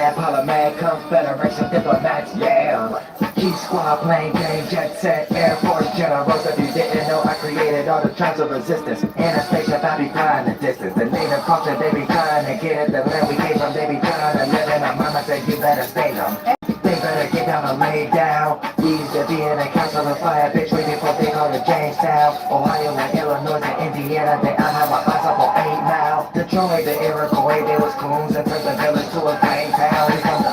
lab, Parliament, Confederation, diplomats, yeah. Key squad, plane, game, jet set, Air Force generals. If you didn't know, I created all the tribes of resistance. In a spaceship, I be flying the distance. The native culture, they be trying to get it. The land we came from, they be trying to live in. My mama said, you better stay home. They better get down and lay down. We used to be in a council of fire, bitch, way before they called it Jamestown. Ohio and Illinois and Indiana, they all have a bicycle 8 miles. Detroit, the Iroquois, they was coons and turned the village to a gang town. We from the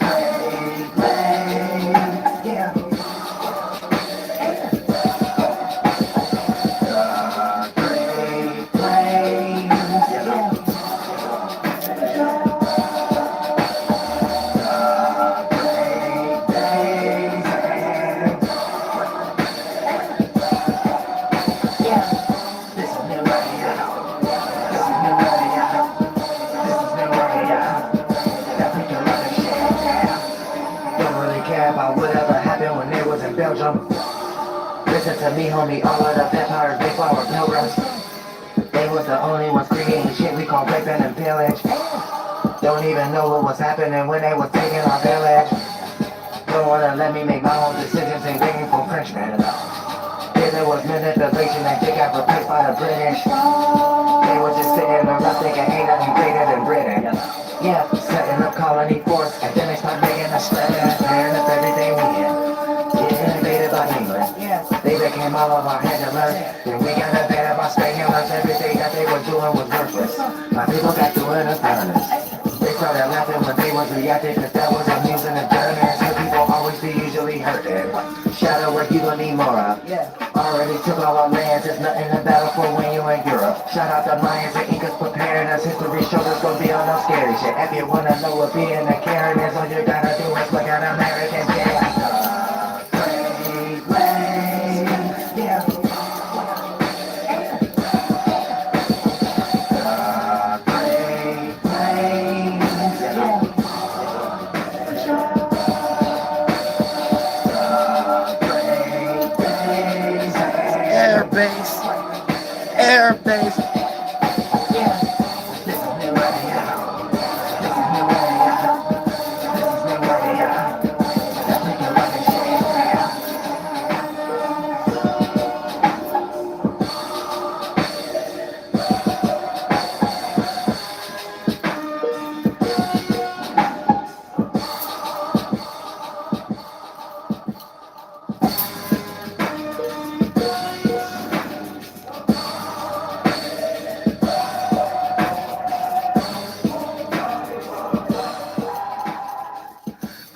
Great Plains, yeah. The Great Plains, yeah. Belgium. Listen to me, homie, all of the vampires, they flower pilgrims. They was the only ones creating shit we call raping and pillage. Don't even know what was happening when they was taking our village. Don't wanna let me make my own decisions and waiting for Frenchmen. There was manipulation and they got replaced by the British. They was just sitting around thinking ain't nothing greater than Britain. Yeah, setting up colony force and then they start making us spread and tearing up everything we had. Invaded by England, they became all of our handlers. Then we got invaded by Spaniards. Everything that they were doing was worthless. My people got doing us violence. They started laughing when they was reacting, cause that was amusing and journeying. So people always be usually hurting. Shadow where you gon' need more of. Already took all our lands, there's nothing to battle for when you in Europe. Shout out the Mayans and Incas preparing us. History shows us gonna be on no scary shit. If you wanna know what being a Karen is, all you gotta do is look at American kids. Air base.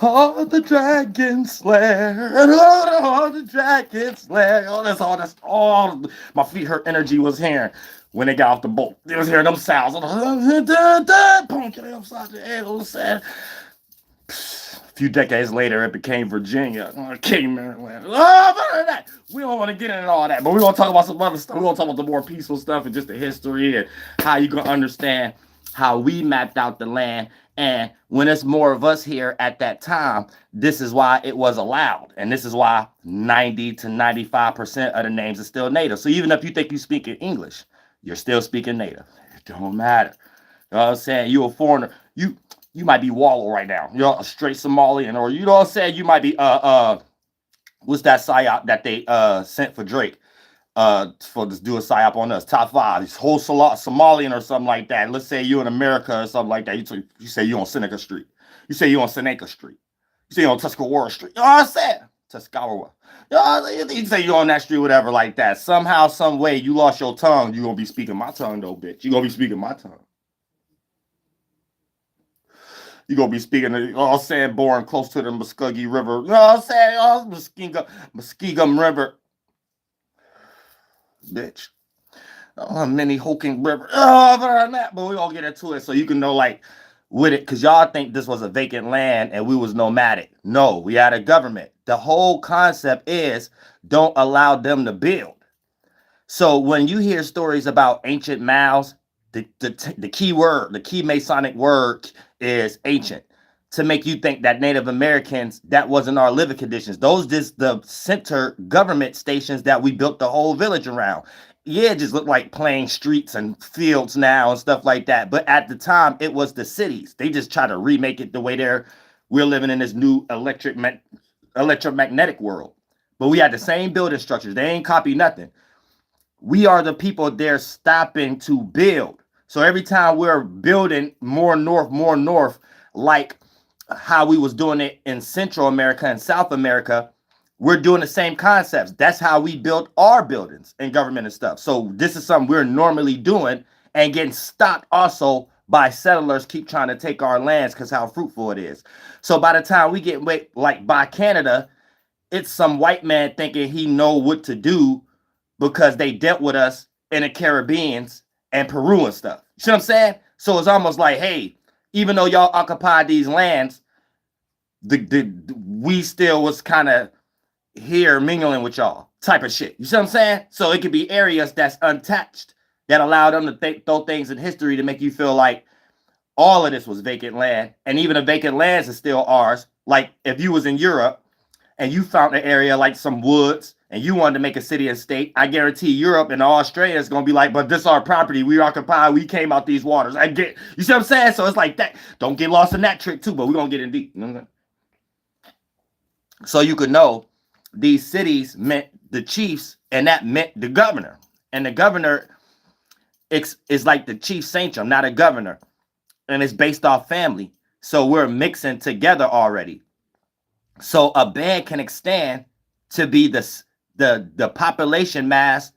Oh, the Dragon Slayer. Oh, the Dragon Slayer. Oh, that's all. That's all. My feet hurt. Energy was hearing when they got off the boat. They was hearing them sounds. Punking it upside the head. Sad. A few decades later, it became Virginia. King Maryland. Oh, we don't want to get into all that, but we want to talk about some other stuff. We want to talk about the more peaceful stuff and just the history and how you can understand how we mapped out the land. And when it's more of us here at that time, this is why it was allowed. And this is why 90 to 95% of the names are still native. So even if you think you speak in English, you're still speaking native. It don't matter. You know what I'm saying? You a foreigner. You might be Wallow right now. You're a straight Somalian. Or you know what I'm saying? You might be, what's that psyop that they sent for Drake? For this do a psyop on us, top 5, this whole Somalian or something like that. Let's say you in America or something like that. You say you on Seneca Street. You say you on Seneca Street. You say you on Tuscarawas Street. You know what I'm saying? Tuscarawas. You say you on that street, whatever, like that. Somehow, some way, you lost your tongue. You gonna be speaking my tongue, though, bitch. You gonna be speaking my tongue. You gonna be speaking, you know what I'm saying, born close to the Muskogee River. You know what I'm saying? Muskegum River. Bitch. Mini Hoking River. Other than that, but we gonna get into it so you can know, like, with it, because y'all think this was a vacant land and we was nomadic. No, we had a government. The whole concept is don't allow them to build. So when you hear stories about ancient mounds, the key word, the key Masonic word is ancient, to make you think that Native Americans, that wasn't our living conditions. Those just the center government stations that we built the whole village around. yeah, it just looked like plain streets and fields now and stuff like that. But at the time, it was the cities. They just try to remake it the way we're living in this new electromagnetic world. But we had the same building structures. They ain't copy nothing. We are the people they're stopping to build. So every time we're building more north, like how we was doing it in Central America and South America, we're doing the same concepts. That's how we built our buildings and government and stuff. So this is something we're normally doing and getting stopped also by settlers keep trying to take our lands because how fruitful it is. So by the time we get like by Canada, it's some white man thinking he know what to do because they dealt with us in the Caribbeans and Peru and stuff. You see what I'm saying? So it's almost like, hey, even though y'all occupied these lands, we still was kind of here mingling with y'all type of shit. You see what I'm saying? So it could be areas that's untouched that allow them to throw things in history to make you feel like all of this was vacant land, and even the vacant lands is still ours. Like if you was in Europe and you found an area like some woods and you wanted to make a city and state, I guarantee Europe and Australia is going to be like, but this is our property. We occupy. We came out these waters. You see what I'm saying? So it's like that. Don't get lost in that trick too, but we're going to get in deep. You know what I'm saying? So you could know these cities meant the chiefs and that meant the governor. And the governor is like the chief sanctum, not a governor. And it's based off family. So we're mixing together already. So a band can extend to be the population mass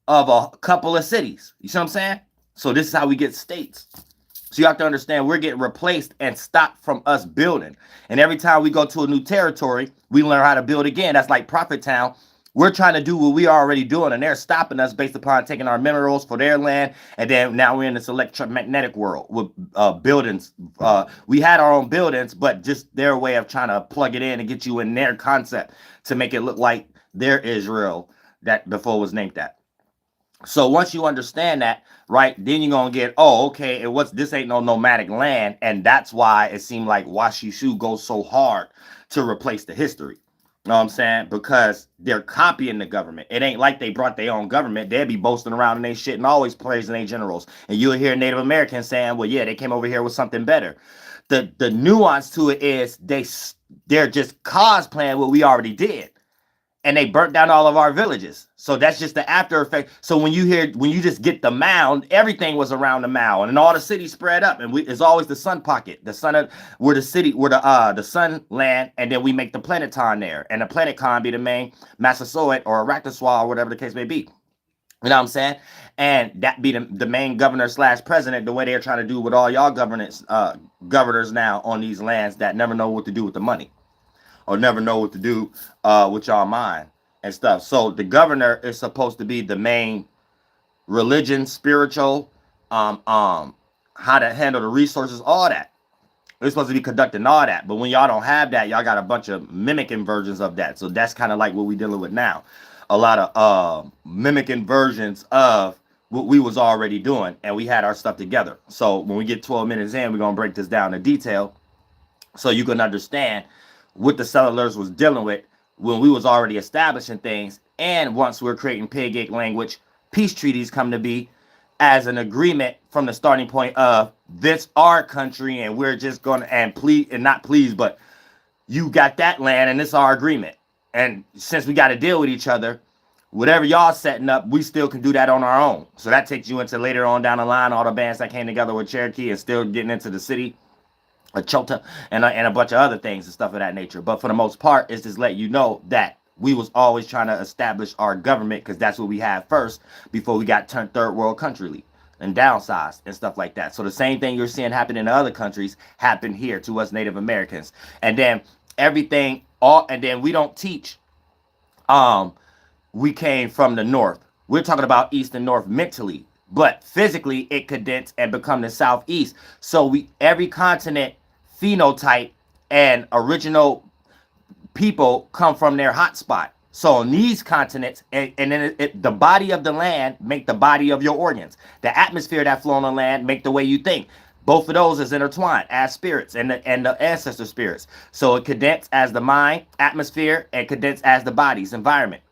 of a couple of cities. You see what I'm saying? So this is how we get states. So you have to understand we're getting replaced and stopped from us building. And every time we go to a new territory, we learn how to build again. That's like Prophet Town. We're trying to do what we are already doing, and they're stopping us based upon taking our minerals for their land. And then now we're in this electromagnetic world with buildings. We had our own buildings, but just their way of trying to plug it in and get you in their concept to make it look like their Israel that before was named that. So once you understand that, right, then you're going to get, oh, okay, this ain't no nomadic land. And that's why it seemed like Washishu goes so hard to replace the history. You know what I'm saying? Because they're copying the government. It ain't like they brought their own government. They'd be boasting around in their shit and always praising their generals. And you'll hear Native Americans saying, well, yeah, they came over here with something better. The nuance to it is they're just cosplaying what we already did. And they burnt down all of our villages. So that's just the after effect. So when you just get the mound, everything was around the mound, and all the cities spread up. And it's always the sun pocket, the sun where the city, where the sun land, and then we make the planeton there, and the planeton be the main MASSASOIT or Arachnosaur or whatever the case may be. You know what I'm saying? And that be the main governor / president, the way they're trying to do with all y'all governors now on these lands that never know what to do with the money. Or never know what to do with y'all mind and stuff. So the governor is supposed to be the main religion, spiritual, how to handle the resources, all that. They're supposed to be conducting all that. But when y'all don't have that, y'all got a bunch of mimicking versions of that. So that's kind of like what we're dealing with now. A lot of mimicking versions of what we was already doing. And we had our stuff together. So when we get 12 minutes in, we're going to break this down in detail so you can understand what the settlers was dealing with when we was already establishing things. And once we're creating Pig language, peace treaties come to be as an agreement from the starting point of this our country, and we're just going to, not please, but you got that land and it's our agreement. And since we got to deal with each other, whatever y'all setting up, we still can do that on our own. So that takes you into later on down the line, all the bands that came together with Cherokee and still getting into the city. A Chota and a bunch of other things and stuff of that nature. But for the most part, it's just let you know that we was always trying to establish our government because that's what we had first before we got turned third world country and downsized and stuff like that. So the same thing you're seeing happen in other countries happened here to us Native Americans. And then and then we don't teach we came from the north. We're talking about east and north mentally, but physically it condensed and become the southeast. So every continent phenotype and original people come from their hotspot. So on these continents, and then the body of the land make the body of your organs. The atmosphere that flow on the land make the way you think. Both of those is intertwined as spirits and the ancestor spirits. So it condensed as the mind, atmosphere, and condensed as the body's environment.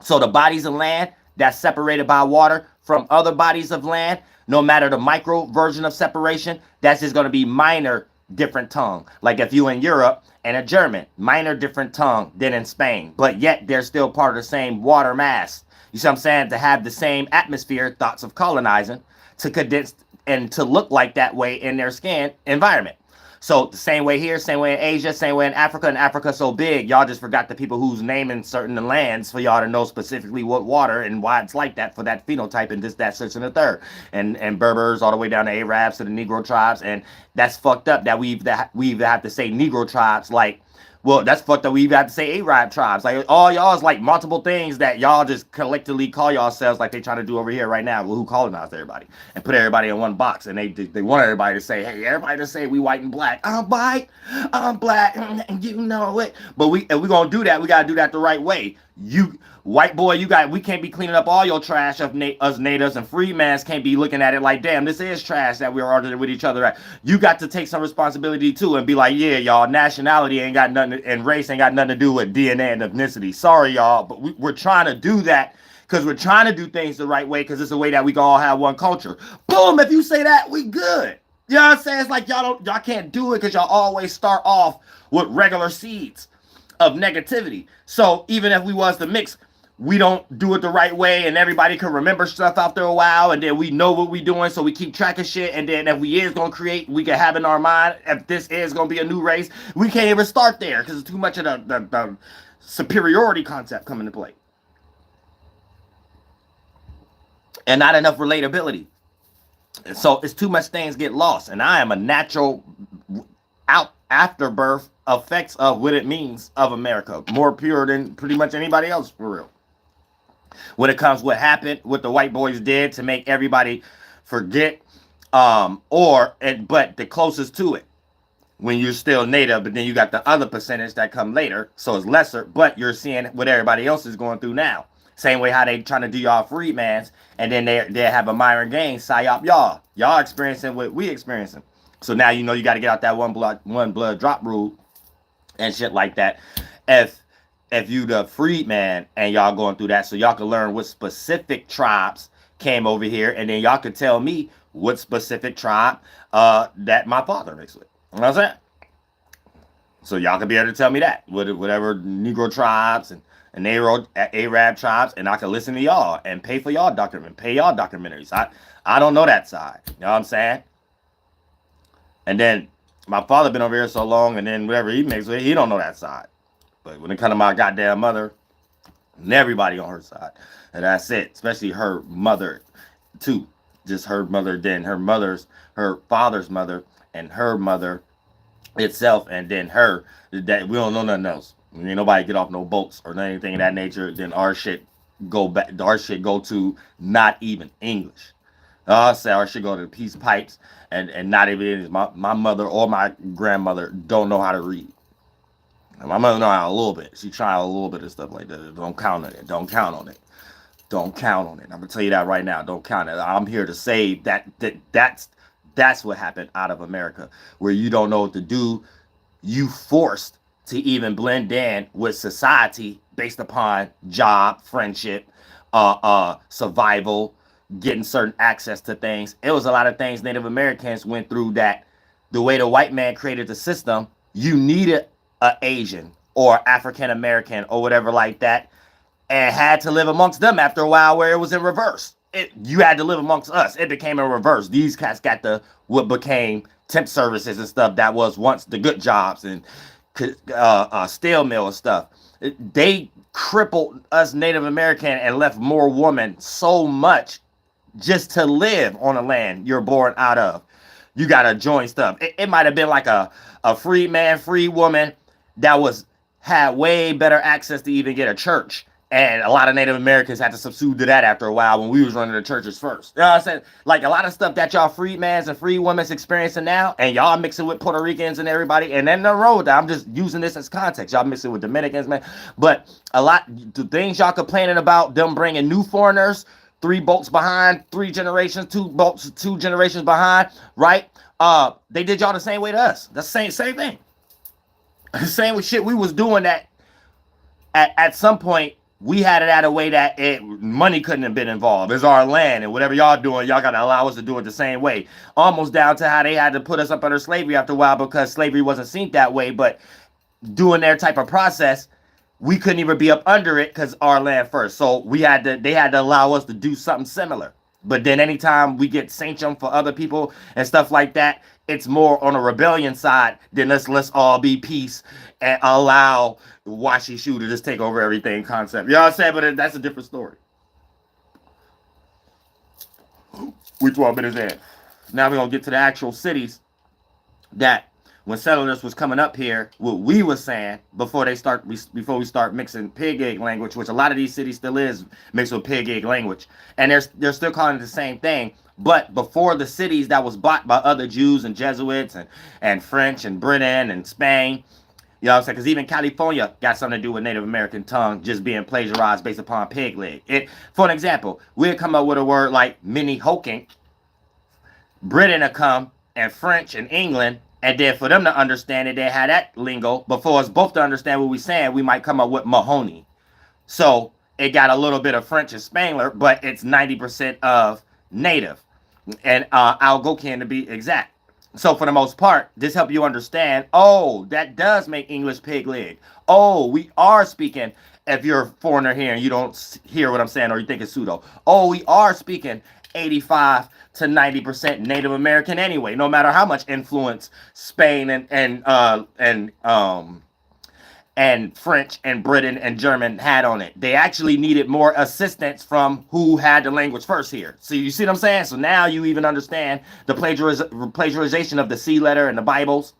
So the bodies of land that's separated by water from other bodies of land, no matter the micro version of separation, that's just going to be minor different tongue. Like if you in Europe and a German, minor different tongue than in Spain, but yet they're still part of the same water mass. You see what I'm saying? To have the same atmosphere, thoughts of colonizing, to condense and to look like that way in their skin environment. So the same way here, same way in Asia, same way in Africa. And Africa so big, y'all just forgot the people who's naming certain lands for y'all to know specifically what water and why it's like that for that phenotype and this, that, such, and the third. And Berbers all the way down to Arabs to the Negro tribes. And that's fucked up that we even have to say Negro tribes like, well, that's fucked up. We even have to say Arab tribes. Like, all y'all is like multiple things that y'all just collectively call yourselves like they trying to do over here right now. Well, who colonized everybody and put everybody in one box. And they want everybody to say, hey, everybody to say we white and black. I'm white, I'm black, and you know it. But if we going to do that, we got to do that the right way. You, white boy, we can't be cleaning up all your trash of us natives, and freedmans can't be looking at it like, damn, this is trash that we're arguing with each other at. You got to take some responsibility too and be like, yeah, y'all, nationality ain't got nothing, and race ain't got nothing to do with DNA and ethnicity. Sorry, y'all, but we're trying to do that because we're trying to do things the right way because it's a way that we can all have one culture. Boom, if you say that, we good. You know what I'm saying? It's like y'all can't do it because y'all always start off with regular seeds of negativity. So even if we was to mix, we don't do it the right way, and everybody can remember stuff after a while, and then we know what we doing, so we keep track of shit. And then if we is gonna create, we can have in our mind if this is gonna be a new race, we can't even start there because it's too much of the superiority concept come into play, and not enough relatability. So it's too much things get lost, and I am a natural afterbirth effects of what it means of America, more pure than pretty much anybody else for real. When it comes what happened, what the white boys did to make everybody forget, but the closest to it, when you're still native, but then you got the other percentage that come later, so it's lesser, but you're seeing what everybody else is going through now. Same way how they trying to do y'all freedmans, and then they have a Myron Gaines psyop y'all experiencing what we experiencing. So now you know you got to get out that one blood drop rule and shit like that. If you the freedman and y'all going through that, so y'all can learn what specific tribes came over here, and then y'all could tell me what specific tribe that my father mixed with. You know what I'm saying? So y'all can be able to tell me that whatever Negro tribes and Arab tribes, and I can listen to y'all and pay for y'all documentaries. I don't know that side. You know what I'm saying? And then my father been over here so long, and then whatever he makes with, he don't know that side. But when it comes to my goddamn mother, and everybody on her side, and that's it. Especially her mother, too. Just her mother, then her father's mother, and her mother itself, and then her. That we don't know nothing else. Ain't nobody get off no boats or anything of that nature. Then our shit go back. Our shit go to not even English. Say our shit go to peace pipes, and not even English. My mother or my grandmother don't know how to read. My mother know how a little bit. She tried a little bit of stuff like that. Don't count on it. Don't count on it. Don't count on it. I'm gonna tell you that right now. Don't count it. I'm here to say that's what happened out of America, where you don't know what to do. You forced to even blend in with society based upon job, friendship, survival, getting certain access to things. It was a lot of things Native Americans went through that the way the white man created the system, you needed a Asian or African American or whatever like that, and had to live amongst them after a while, where it was in reverse. You had to live amongst us. It became in reverse. These cats got what became temp services and stuff that was once the good jobs and steel mill and stuff. They crippled us Native American and left more women so much just to live on the land you're born out of. You gotta join stuff. It might have been like a free man, free woman that had way better access to even get a church. And a lot of Native Americans had to subsume to that after a while when we was running the churches first. You know what I'm saying? Like a lot of stuff that y'all freedmans and free women's experiencing now, and y'all mixing with Puerto Ricans and everybody, and then the road, I'm just using this as context. Y'all mixing with Dominicans, man. But the things y'all complaining about, them bringing new foreigners, 3 boats behind, 3 generations, 2 boats, 2 generations behind, right? They did y'all the same way to us. That's the same thing. The same with shit we was doing that at some point we had it at a way that money couldn't have been involved. It's our land, and whatever y'all doing, y'all got to allow us to do it the same way. Almost down to how they had to put us up under slavery after a while because slavery wasn't seen that way. But doing their type of process, we couldn't even be up under it because our land first. So they had to allow us to do something similar. But then anytime we get sanctum for other people and stuff like that, it's more on a rebellion side than let's all be peace and allow Washi Shu to just take over everything concept. You know what I'm saying? But that's a different story. Which 12 minutes in. Now we're gonna get to the actual cities that when settlers was coming up here, what we was saying before we start mixing pig egg language, which a lot of these cities still is mixed with pig egg language, and they're still calling it the same thing. But before the cities that was bought by other Jews and Jesuits and French and Britain and Spain, you know what I'm saying? Because even California got something to do with Native American tongue just being plagiarized based upon pig leg. For an example, we'd come up with a word like mini hoking. Britain would come and French and England, and then for them to understand it, they had that lingo. But for us both to understand what we're saying, we might come up with Mahoney. So it got a little bit of French and Spangler, but it's 90% of native and Algonquian to be exact. So for the most part, this help you understand, oh, that does make English pig leg. Oh, we are speaking, if you're a foreigner here and you don't hear what I'm saying or you think it's pseudo. Oh, we are speaking 85 to 90% Native American anyway, no matter how much influence Spain and French and Britain and German had on it. They actually needed more assistance from who had the language first here. So you see what I'm saying? So now you even understand the plagiarization of the C letter in the Bibles,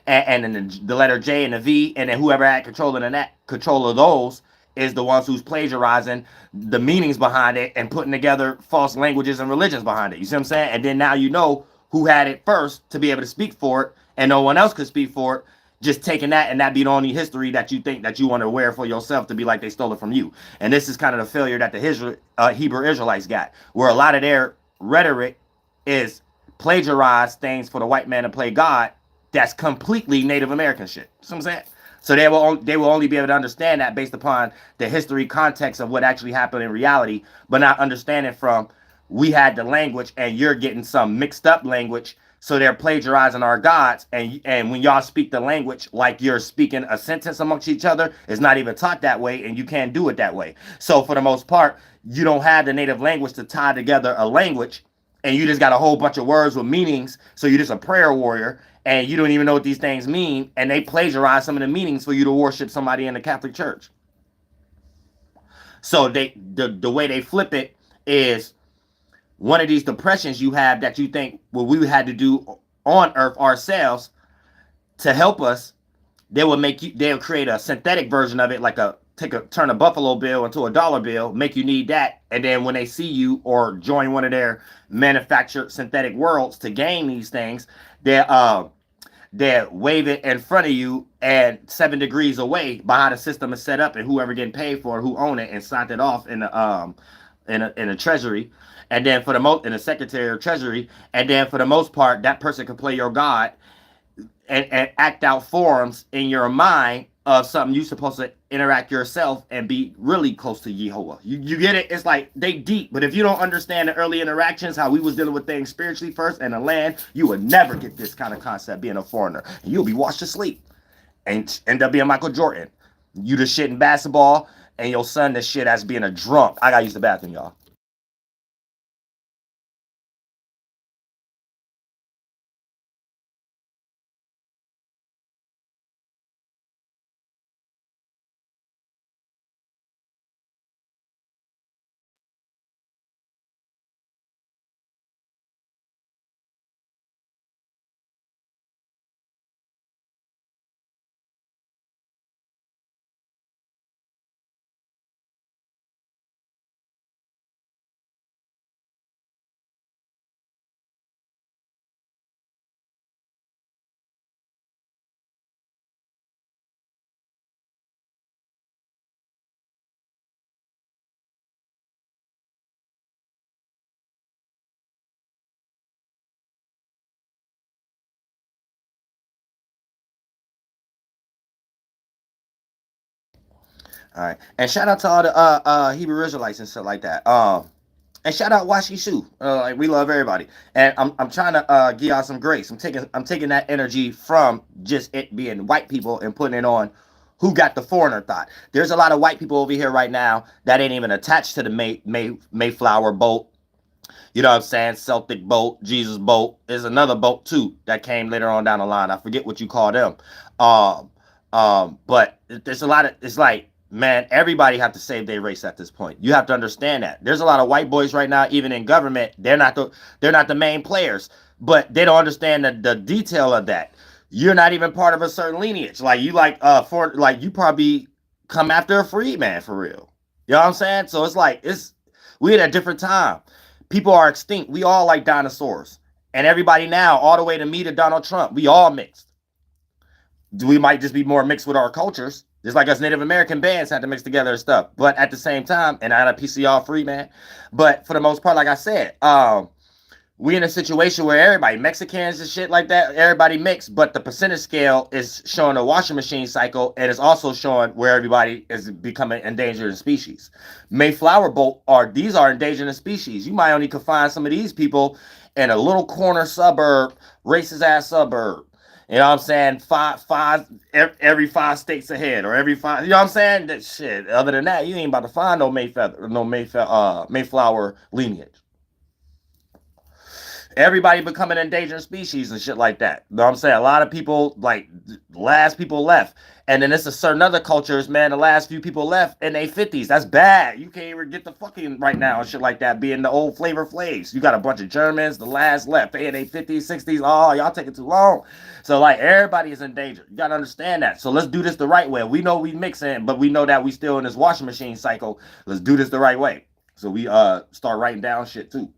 and then the letter J and the V, and then whoever had control of those is the ones who's plagiarizing the meanings behind it and putting together false languages and religions behind it. You see what I'm saying? And then now you know who had it first to be able to speak for it, and no one else could speak for it. Just taking that and that be the only history that you think that you want to wear for yourself to be like they stole it from you. And this is kind of the failure that the Hebrew Israelites got, where a lot of their rhetoric is plagiarize things for the white man to play God. That's completely Native American shit. You know what I'm saying? So they will only be able to understand that based upon the history context of what actually happened in reality, but not understanding from we had the language and you're getting some mixed up language. So they're plagiarizing our gods, and when y'all speak the language like you're speaking a sentence amongst each other, it's not even taught that way, and you can't do it that way. So for the most part, you don't have the native language to tie together a language, and you just got a whole bunch of words with meanings. So you're just a prayer warrior, and you don't even know what these things mean, and they plagiarize some of the meanings for you to worship somebody in the Catholic Church. So the way they flip it is one of these depressions you have that you think, well, we had to do on Earth ourselves to help us. They'll create a synthetic version of it, like turn a buffalo bill into a dollar bill, make you need that, and then when they see you or join one of their manufactured synthetic worlds to gain these things, they wave it in front of you and 7 degrees away by how the system is set up and whoever getting paid for it, who own it, and signed it off in the treasury, and then for the most in the secretary of treasury, and then for the most part that person can play your god and act out forms in your mind of something you're supposed to interact yourself and be really close to Yehovah. You get it? It's like they deep, but if you don't understand the early interactions, how we was dealing with things spiritually first and the land, you would never get this kind of concept being a foreigner. And you'll be washed to sleep and end up being Michael Jordan. You the shit in basketball and your son the shit as being a drunk. I gotta use the bathroom, y'all. All right, and shout out to all the Hebrew Israelites and stuff like that. And shout out Washi Shu. Like we love everybody, and I'm trying to give y'all some grace. I'm taking that energy from just it being white people and putting it on who got the foreigner thought. There's a lot of white people over here right now that ain't even attached to the Mayflower boat. You know what I'm saying? Celtic boat, Jesus boat. There's another boat too that came later on down the line. I forget what you call them. Um, but there's a lot of, it's like, man, everybody have to save their race at this point. You have to understand that. There's a lot of white boys right now, even in government. They're not the main players, but they don't understand the detail of that. You're not even part of a certain lineage. Like you you probably come after a freedman for real. You know what I'm saying? So it's like we at a different time. People are extinct. We all like dinosaurs. And everybody now, all the way to me to Donald Trump, we all mixed. We might just be more mixed with our cultures. Just like us Native American bands had to mix together and stuff. But at the same time, and I had a PCR free, man. But for the most part, like I said, we in a situation where everybody, Mexicans and shit like that, everybody mixed, but the percentage scale is showing a washing machine cycle, and it's also showing where everybody is becoming endangered species. Mayflower boat these are endangered species. You might only could find some of these people in a little corner suburb, racist ass suburb. You know what I'm saying? Every 5 states ahead, or every 5. You know what I'm saying? That shit. Other than that, you ain't about to find no Mayflower lineage. Everybody becoming endangered species and shit like that. You know what I'm saying? A lot of people, like, last people left. And then it's a certain other cultures, man, the last few people left in their 50s. That's bad. You can't even get the fucking right now and shit like that, being the old Flavor Flaves. You got a bunch of Germans, the last left. They in their 50s, 60s. Oh, y'all taking too long. So, like, everybody is in danger. You got to understand that. So let's do this the right way. We know we mixing, but we know that we still in this washing machine cycle. Let's do this the right way. So we start writing down shit, too.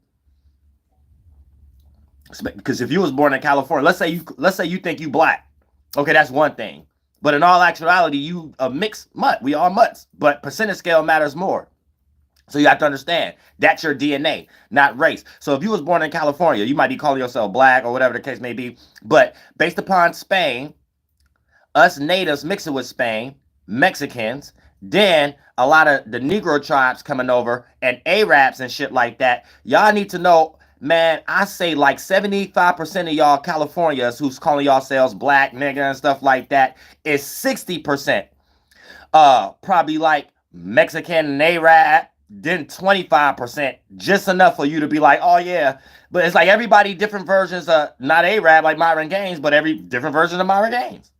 Because if you was born in California, let's say you think you black, okay, that's one thing. But in all actuality, you a mixed mutt. We all mutts, but percentage scale matters more. So you have to understand that's your DNA, not race. So if you was born in California, you might be calling yourself black or whatever the case may be. But based upon Spain, us natives mixing with Spain, Mexicans, then a lot of the Negro tribes coming over and Arabs and shit like that. Y'all need to know. Man, I say like 75% of y'all Californians who's calling yourselves black, nigga, and stuff like that is 60%. Probably like Mexican and Arab, then 25%. Just enough for you to be like, oh yeah. But it's like everybody different versions of not Arab like Myron Gaines, but every different version of Myron Gaines.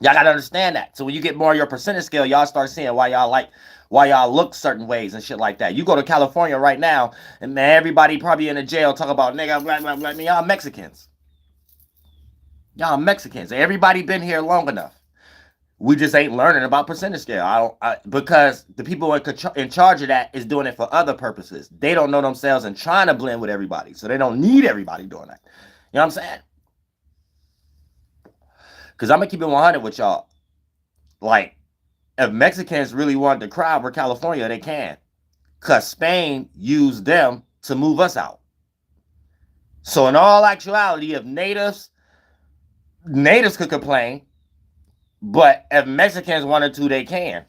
Y'all gotta understand that. So when you get more of your percentage scale, y'all start seeing why y'all look certain ways and shit like that. You go to California right now, and man, everybody probably in the jail talk about nigga, black, black, black. Y'all Mexicans. Y'all Mexicans. Everybody been here long enough. We just ain't learning about percentage scale. Because the people in charge of that is doing it for other purposes. They don't know themselves and trying to blend with everybody, so they don't need everybody doing that. You know what I'm saying? Because I'm gonna keep it 100 with y'all. Like, if Mexicans really wanted to cry over California, they can. Because Spain used them to move us out. So in all actuality, if natives could complain, but if Mexicans wanted to, they can.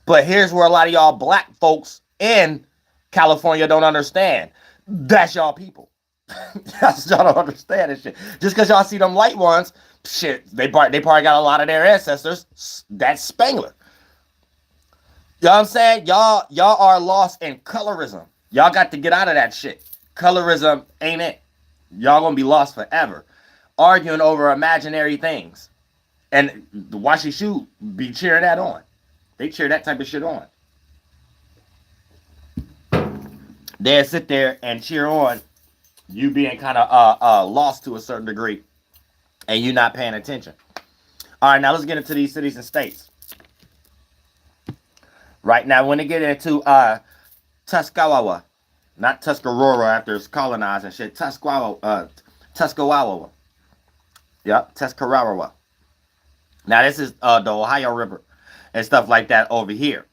But here's where a lot of y'all black folks in California don't understand. That's y'all people. Y'all don't understand this shit. Just because y'all see them light ones, shit, they probably got a lot of their ancestors. That's Spangler. You know what I'm saying? Y'all are lost in colorism. Y'all got to get out of that shit. Colorism ain't it. Y'all gonna be lost forever. Arguing over imaginary things. And the Washi Shu be cheering that on. They cheer that type of shit on. They'll sit there and cheer on you being kind of lost to a certain degree. And you not paying attention. All right, now let's get into these cities and states. Right now, when they get into Tuscarawas, not Tuscarora after it's colonized and shit. Tuscarawas. Yep, Tuscarawas. Now this is the Ohio River and stuff like that over here.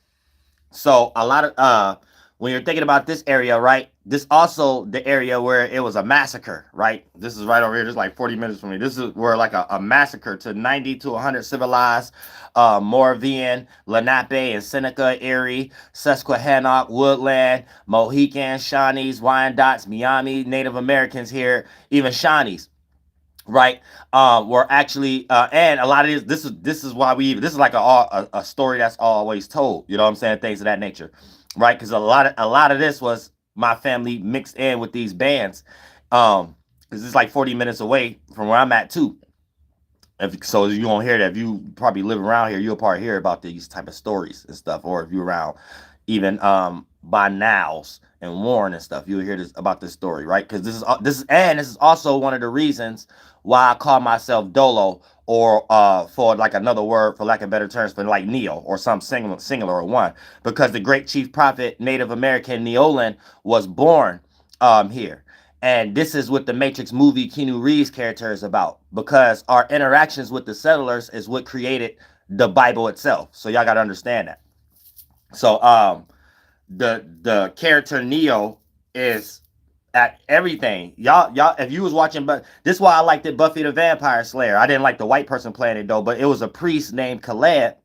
So a lot of when you're thinking about this area, right? This also the area where it was a massacre, right? This is right over here, just like 40 minutes from me. This is where like a massacre to 90 to 100 civilized Moravian, Lenape, and Seneca, Erie, Susquehannock, Woodland, Mohican, Shawnees, Wyandottes, Miami, Native Americans here, even Shawnees, right? Were actually and a lot of this is why this is like a story that's always told, you know what I'm saying, things of that nature, right? Because a lot of this was my family mixed in with these bands, because it's like 40 minutes away from where I'm at too. So you won't hear that. If you probably live around here, you'll probably hear about these type of stories and stuff. Or if you're around even by Nows and Warren and stuff, you'll hear this about this story, right? Because this is also one of the reasons why I call myself Dolo, or for like another word, for lack of better terms, for like Neo or some singular or one, because the great chief prophet Native American Neolin was born here. And this is what the Matrix movie Keanu Reeves' character is about, because our interactions with the settlers is what created the Bible itself. So y'all got to understand that. So the character Neo is at everything. Y'all, if you was watching, but this is why I liked it, Buffy the Vampire Slayer. I didn't like the white person playing it though, but it was a priest named Caleb.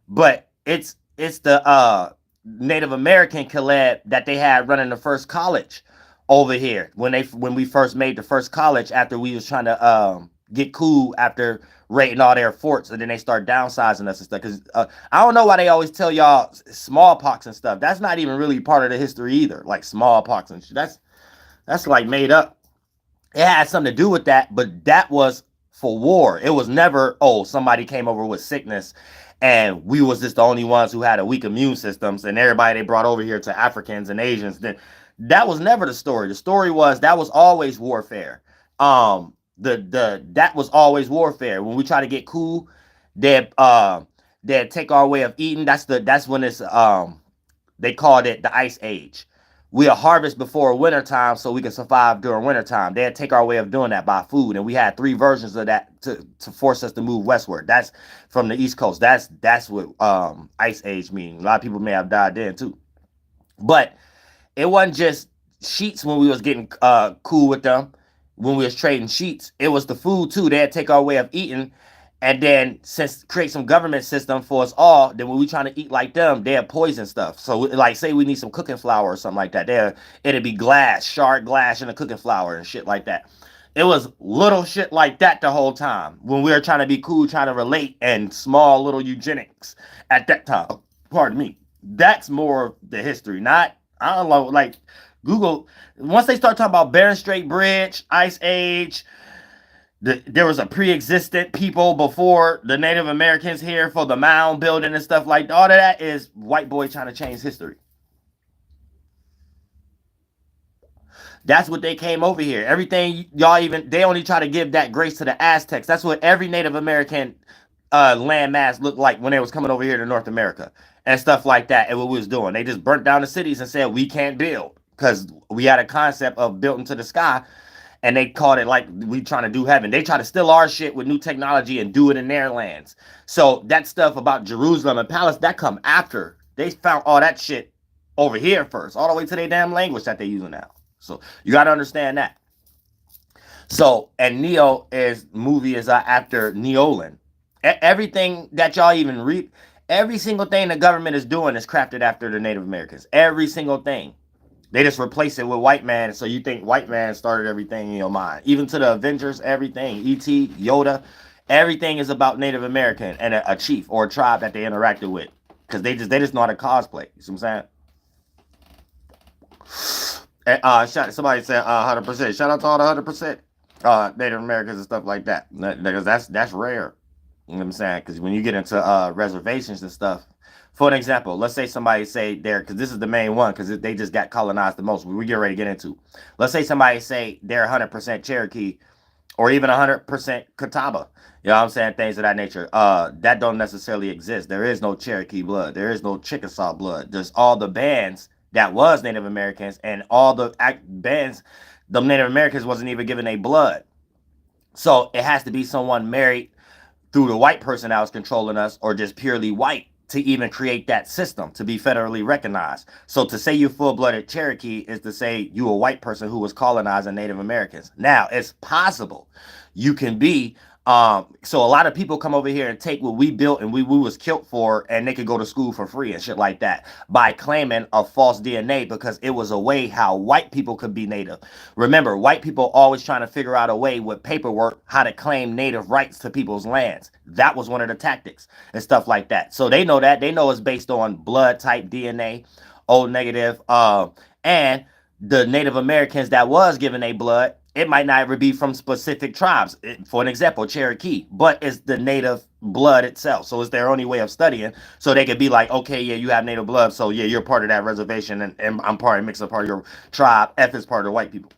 But it's the Native American Caleb that they had running the first college over here when we first made the first college, after we was trying to get cool after raiding all their forts, and then they start downsizing us and stuff. Because I don't know why they always tell y'all smallpox and stuff. That's not even really part of the history either. Like smallpox and shit. That's like made up. It had something to do with that, but that was for war. It was never, oh, somebody came over with sickness and we was just the only ones who had a weak immune systems, and everybody they brought over here to Africans and Asians. Then that was never the story. The story was that was always warfare. That was always warfare. When we try to get cool, they'd take our way of eating. That's when it's they called it the Ice Age. We'll harvest before wintertime so we can survive during wintertime. They'd take our way of doing that by food. And we had 3 versions of that to force us to move westward. That's from the East Coast. That's what Ice Age means. A lot of people may have died then too. But it wasn't just sheets when we was getting cool with them, when we was trading sheets. It was the food too. They'd take our way of eating, and then since create some government system for us all, then when we trying to eat like them, they'd poison stuff. So like say we need some cooking flour or something like that, it'd be glass, shard glass in the cooking flour and shit like that. It was little shit like that the whole time when we were trying to be cool, trying to relate, and small little eugenics at that time. Pardon me. That's more the history, not, I don't know, like Google. Once they start talking about Bering Strait Bridge, Ice Age, there was a pre-existent people before the Native Americans here for the mound building and stuff like that. All of that is white boy trying to change history. That's what they came over here. Everything y'all they only try to give that grace to the Aztecs. That's what every Native American landmass looked like when they was coming over here to North America and stuff like that. And what we was doing, they just burnt down the cities and said we can't build because we had a concept of built into the sky. And they called it like we trying to do heaven. They try to steal our shit with new technology and do it in their lands. So that stuff about Jerusalem and Palace, that come after. They found all that shit over here first, all the way to their damn language that they using now. So you got to understand that. So, and Neo movie is after Neolin. Everything that y'all even read, every single thing the government is doing is crafted after the Native Americans. Every single thing. They just replace it with white man, so you think white man started everything in your mind. Even to the Avengers, everything, E.T., Yoda, everything is about Native American and a chief or a tribe that they interacted with, because they just know how to cosplay. You see what I'm saying? And, somebody said 100%. Shout out to all the 100% Native Americans and stuff like that, because that's rare. You know what I'm saying? Because when you get into reservations and stuff. For an example, let's say somebody say they're, because this is the main one, because they just got colonized the most. We get ready to get into. Let's say somebody say they're 100% Cherokee, or even 100% Catawba. You know what I'm saying? Things of that nature. That don't necessarily exist. There is no Cherokee blood. There is no Chickasaw blood. There's all the bands that was Native Americans, and all the bands, the Native Americans wasn't even given a blood. So it has to be someone married through the white person that was controlling us, or just purely white. to even create that system to be federally recognized. So to say you're full-blooded Cherokee is to say you a white person who was colonizing Native Americans. Now, it's possible you can be so a lot of people come over here and take what we built and we was killed for, and they could go to school for free and shit like that by claiming a false DNA because it was a way how white people could be Native. Remember, white people always trying to figure out a way with paperwork how to claim Native rights to people's lands. That was one of the tactics and stuff like that. So they know that. They know it's based on blood type DNA, O negative, and the Native Americans that was given a blood, it might not ever be from specific tribes. For an example, Cherokee, but it's the native blood itself. So it's their only way of studying. So they could be like, okay, yeah, you have native blood. So yeah, you're part of that reservation and I'm part of mixed up part of your tribe. F is part of the white people.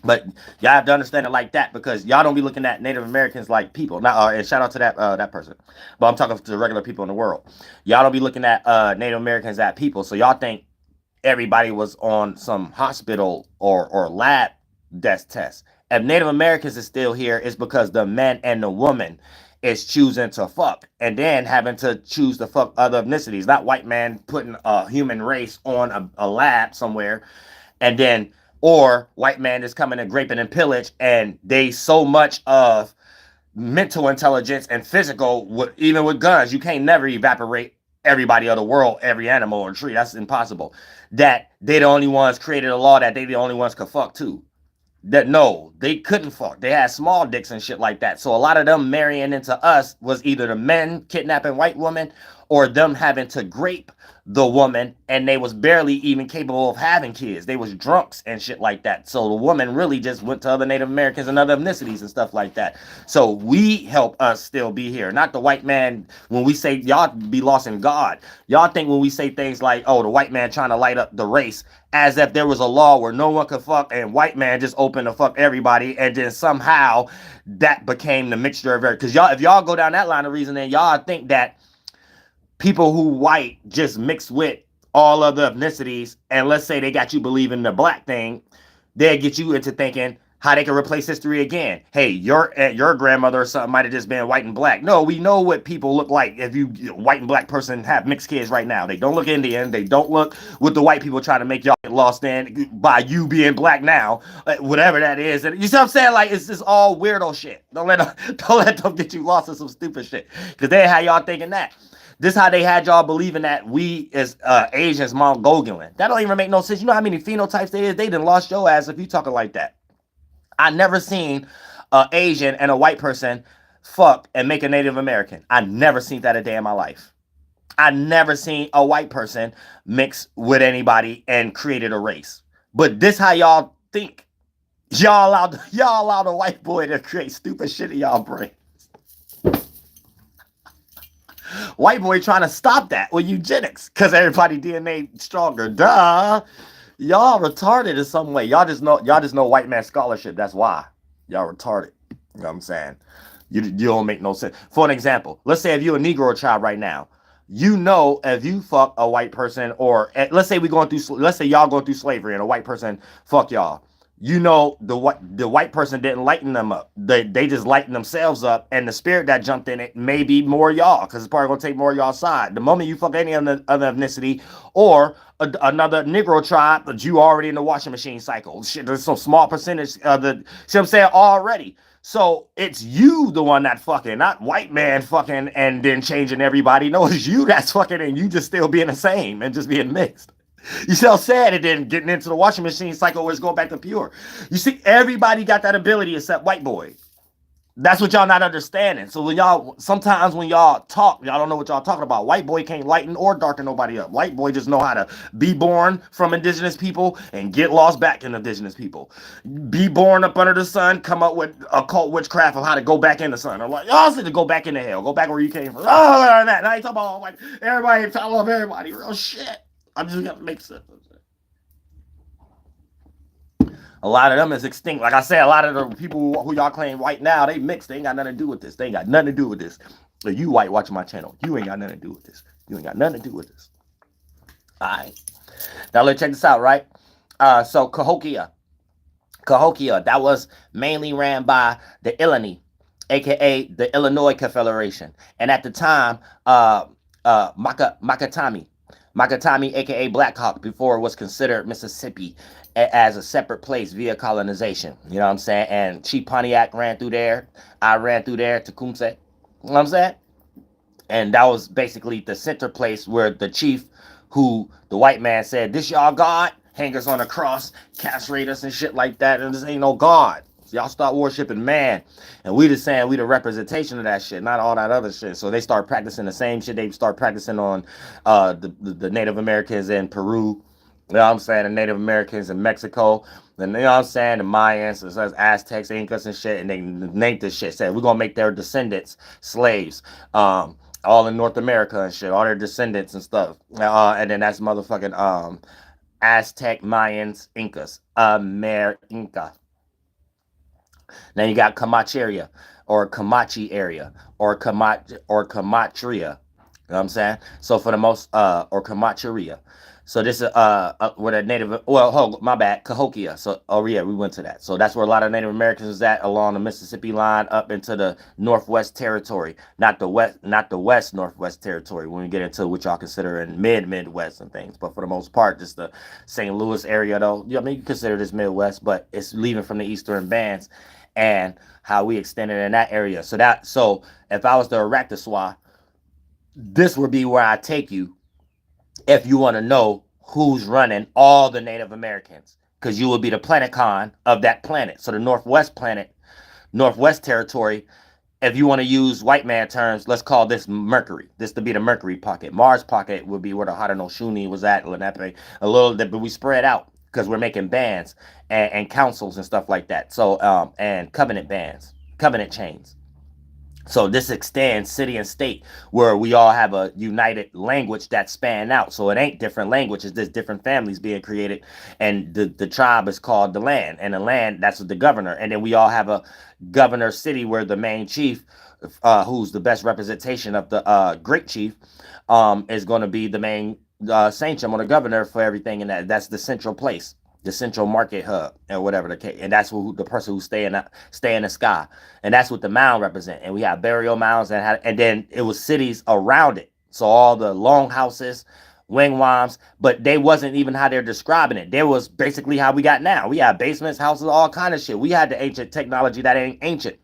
But y'all have to understand it like that because y'all don't be looking at Native Americans like people. Now, and shout out to that person. But I'm talking to the regular people in the world. Y'all don't be looking at Native Americans as people. So y'all think everybody was on some hospital or lab death test. If Native Americans is still here, it's because the man and the woman is choosing to fuck and then having to choose to fuck other ethnicities. Not white man putting a human race on a lab somewhere and then, or white man is coming and raping and pillage and they so much of mental intelligence and physical, even with guns, you can't never evaporate everybody of the world, every animal or tree. That's impossible. That they the only ones created a law that they the only ones could fuck too. That no, they couldn't fuck. They had small dicks and shit like that. So a lot of them marrying into us was either the men kidnapping white women or them having to grape the woman, and they was barely even capable of having kids. They was drunks and shit like that. So the woman really just went to other Native Americans and other ethnicities and stuff like that. So we help us still be here, not the white man. When we say y'all be lost in God, y'all think when we say things like, oh, the white man trying to light up the race, as if there was a law where no one could fuck and white man just open to fuck everybody, and then somehow that became the mixture of everything. Because y'all, if y'all go down that line of reasoning, y'all think that people who white just mixed with all other ethnicities, and let's say they got you believing the black thing, they'll get you into thinking how they can replace history again. Hey, your grandmother or something might have just been white and black. No, we know what people look like if you white and black person have mixed kids right now. They don't look Indian. They don't look what the white people trying to make y'all get lost in by you being black now, whatever that is. And you see what I'm saying? Like, it's just all weirdo shit. Don't let them get you lost in some stupid shit because they had y'all thinking that. This how they had y'all believing that we as Asians Mongolian. That don't even make no sense. You know how many phenotypes there is? They done lost your ass if you talking like that. I never seen an Asian and a white person fuck and make a Native American. I never seen that a day in my life. I never seen a white person mix with anybody and created a race. But this how y'all think. Y'all allowed a white boy to create stupid shit in y'all brain. White boy trying to stop that with eugenics because everybody DNA stronger. Duh. Y'all retarded in some way. Y'all just know white man scholarship. That's why. Y'all retarded. You know what I'm saying? You don't make no sense. For an example, let's say if you're a Negro child right now, you know if you fuck a white person, or let's say y'all going through slavery and a white person fuck y'all. You know the white person didn't lighten them up. They just lighten themselves up, and the spirit that jumped in it may be more y'all, because it's probably gonna take more y'all side. The moment you fuck any other ethnicity or another Negro tribe, but you already in the washing machine cycle. Shit, there's some small percentage of the. See what I'm saying? Already. So it's you the one that fucking, not white man fucking and then changing everybody. No, it's you that's fucking, and you just still being the same and just being mixed. You see how sad it then getting into the washing machine cycle where it's going back to pure. You see, everybody got that ability except white boy. That's what y'all not understanding. So sometimes when y'all talk, y'all don't know what y'all talking about. White boy can't lighten or darken nobody up. White boy just know how to be born from indigenous people and get lost back in indigenous people. Be born up under the sun, come up with occult witchcraft of how to go back in the sun. I'm like, y'all said to go back into hell. Go back where you came from. Oh, that. Now you talking about like everybody, I love everybody. Real shit. I'm just gonna make sense. A lot of them is extinct. Like I said, a lot of the people who y'all claim white now, they mixed. They ain't got nothing to do with this. They ain't got nothing to do with this. So you white watching my channel, you ain't got nothing to do with this. You ain't got nothing to do with this. All right. Now let's check this out, right? So Cahokia, that was mainly ran by the Illini, aka the Illinois Confederation. And at the time, Makatami, aka Black Hawk, before it was considered Mississippi as a separate place via colonization. You know what I'm saying? And Chief Pontiac ran through there. I ran through there, Tecumseh. You know what I'm saying? And that was basically the center place where the chief, who the white man said, "This y'all God," hangers on a cross, castrate us and shit like that, and this ain't no God. So y'all start worshiping man. And we just saying we the representation of that shit, not all that other shit. So they start practicing the same shit they start practicing on the Native Americans in Peru. You know what I'm saying? The Native Americans in Mexico. And you know what I'm saying? The Mayans, the Aztecs, Incas and shit. And they named this shit. Said, we're going to make their descendants slaves. All in North America and shit. All their descendants and stuff. And then that's motherfucking Aztec, Mayans, Incas. Inca. Then you got Comancheria or Comanche area or Comancheria. You know what I'm saying? So for the most, or Comancheria. So this is where the Native, well, my bad, Cahokia. So, oh yeah, we went to that. So that's where a lot of Native Americans is at, along the Mississippi line up into the Northwest Territory, not the West Northwest Territory. When we get into what y'all consider in Midwest and things, but for the most part, just the St. Louis area, though. I mean, you consider this Midwest, but it's leaving from the Eastern bands and how we extended in that area. So if I was to erect the SWA, this would be where I take you if you want to know who's running all the Native Americans, because you will be the planet-con of that planet. So the Northwest Territory, if you want to use white man terms, let's call this Mercury. This to be the Mercury pocket. Mars pocket would be where the Haudenosaunee was at, Lenape, a little bit, but we spread out because we're making bands and councils and stuff like that. So, and covenant bands, covenant chains. So this extends city and state, where we all have a united language that span out. So it ain't different languages, there's different families being created. And the tribe is called the land. And the land, that's the governor. And then we all have a governor city where the main chief, who's the best representation of the great chief, is going to be the main sachem or the governor for everything. And that's the central place, the central market hub, and whatever the case. And that's who the person who stay in the sky. And that's what the mound represent. And we have burial mounds, and then it was cities around it. So all the longhouses, wigwams, but they wasn't even how they're describing it. There was basically how we got now. We have basements, houses, all kind of shit. We had the ancient technology that ain't ancient.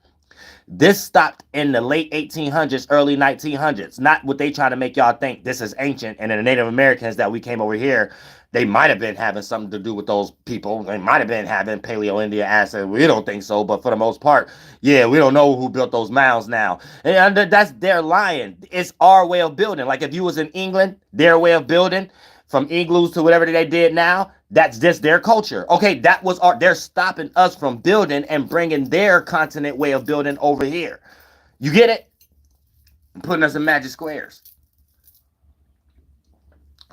This stopped in the late 1800s, early 1900s. Not what they trying to make y'all think this is ancient. And then the Native Americans that we came over here, they might have been having something to do with those people. They might have been having Paleo-India acid. We don't think so, but for the most part, yeah, we don't know who built those mounds now. And that's their lying. It's our way of building. Like if you was in England, their way of building, from igloos to whatever they did now, that's just their culture. Okay, that was they're stopping us from building and bringing their continent way of building over here. You get it? Putting us in magic squares.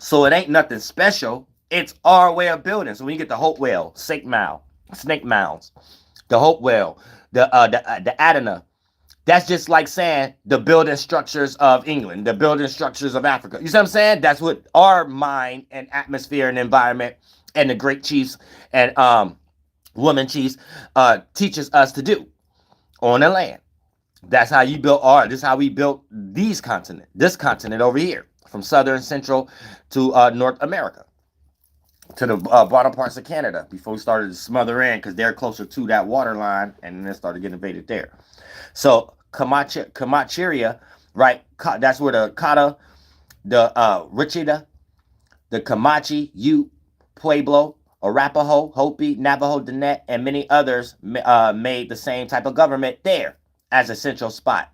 So it ain't nothing special. It's our way of building. So when you get the Hope Well, snake mounds, the Hope Well, the Adana, that's just like saying the building structures of England, the building structures of Africa. You see what I'm saying? That's what our mind and atmosphere and environment and the great chiefs and women chiefs teaches us to do on the land. That's how you built this is how we built this continent over here, from southern central to North America, to the bottom parts of Canada, before we started to smother in, because they're closer to that water line, and then started getting invaded there. So Comancheria, right? That's where the Kata, the Richida, the Comanche, Ute, Pueblo, Arapaho, Hopi, Navajo, Diné, and many others made the same type of government there as a central spot.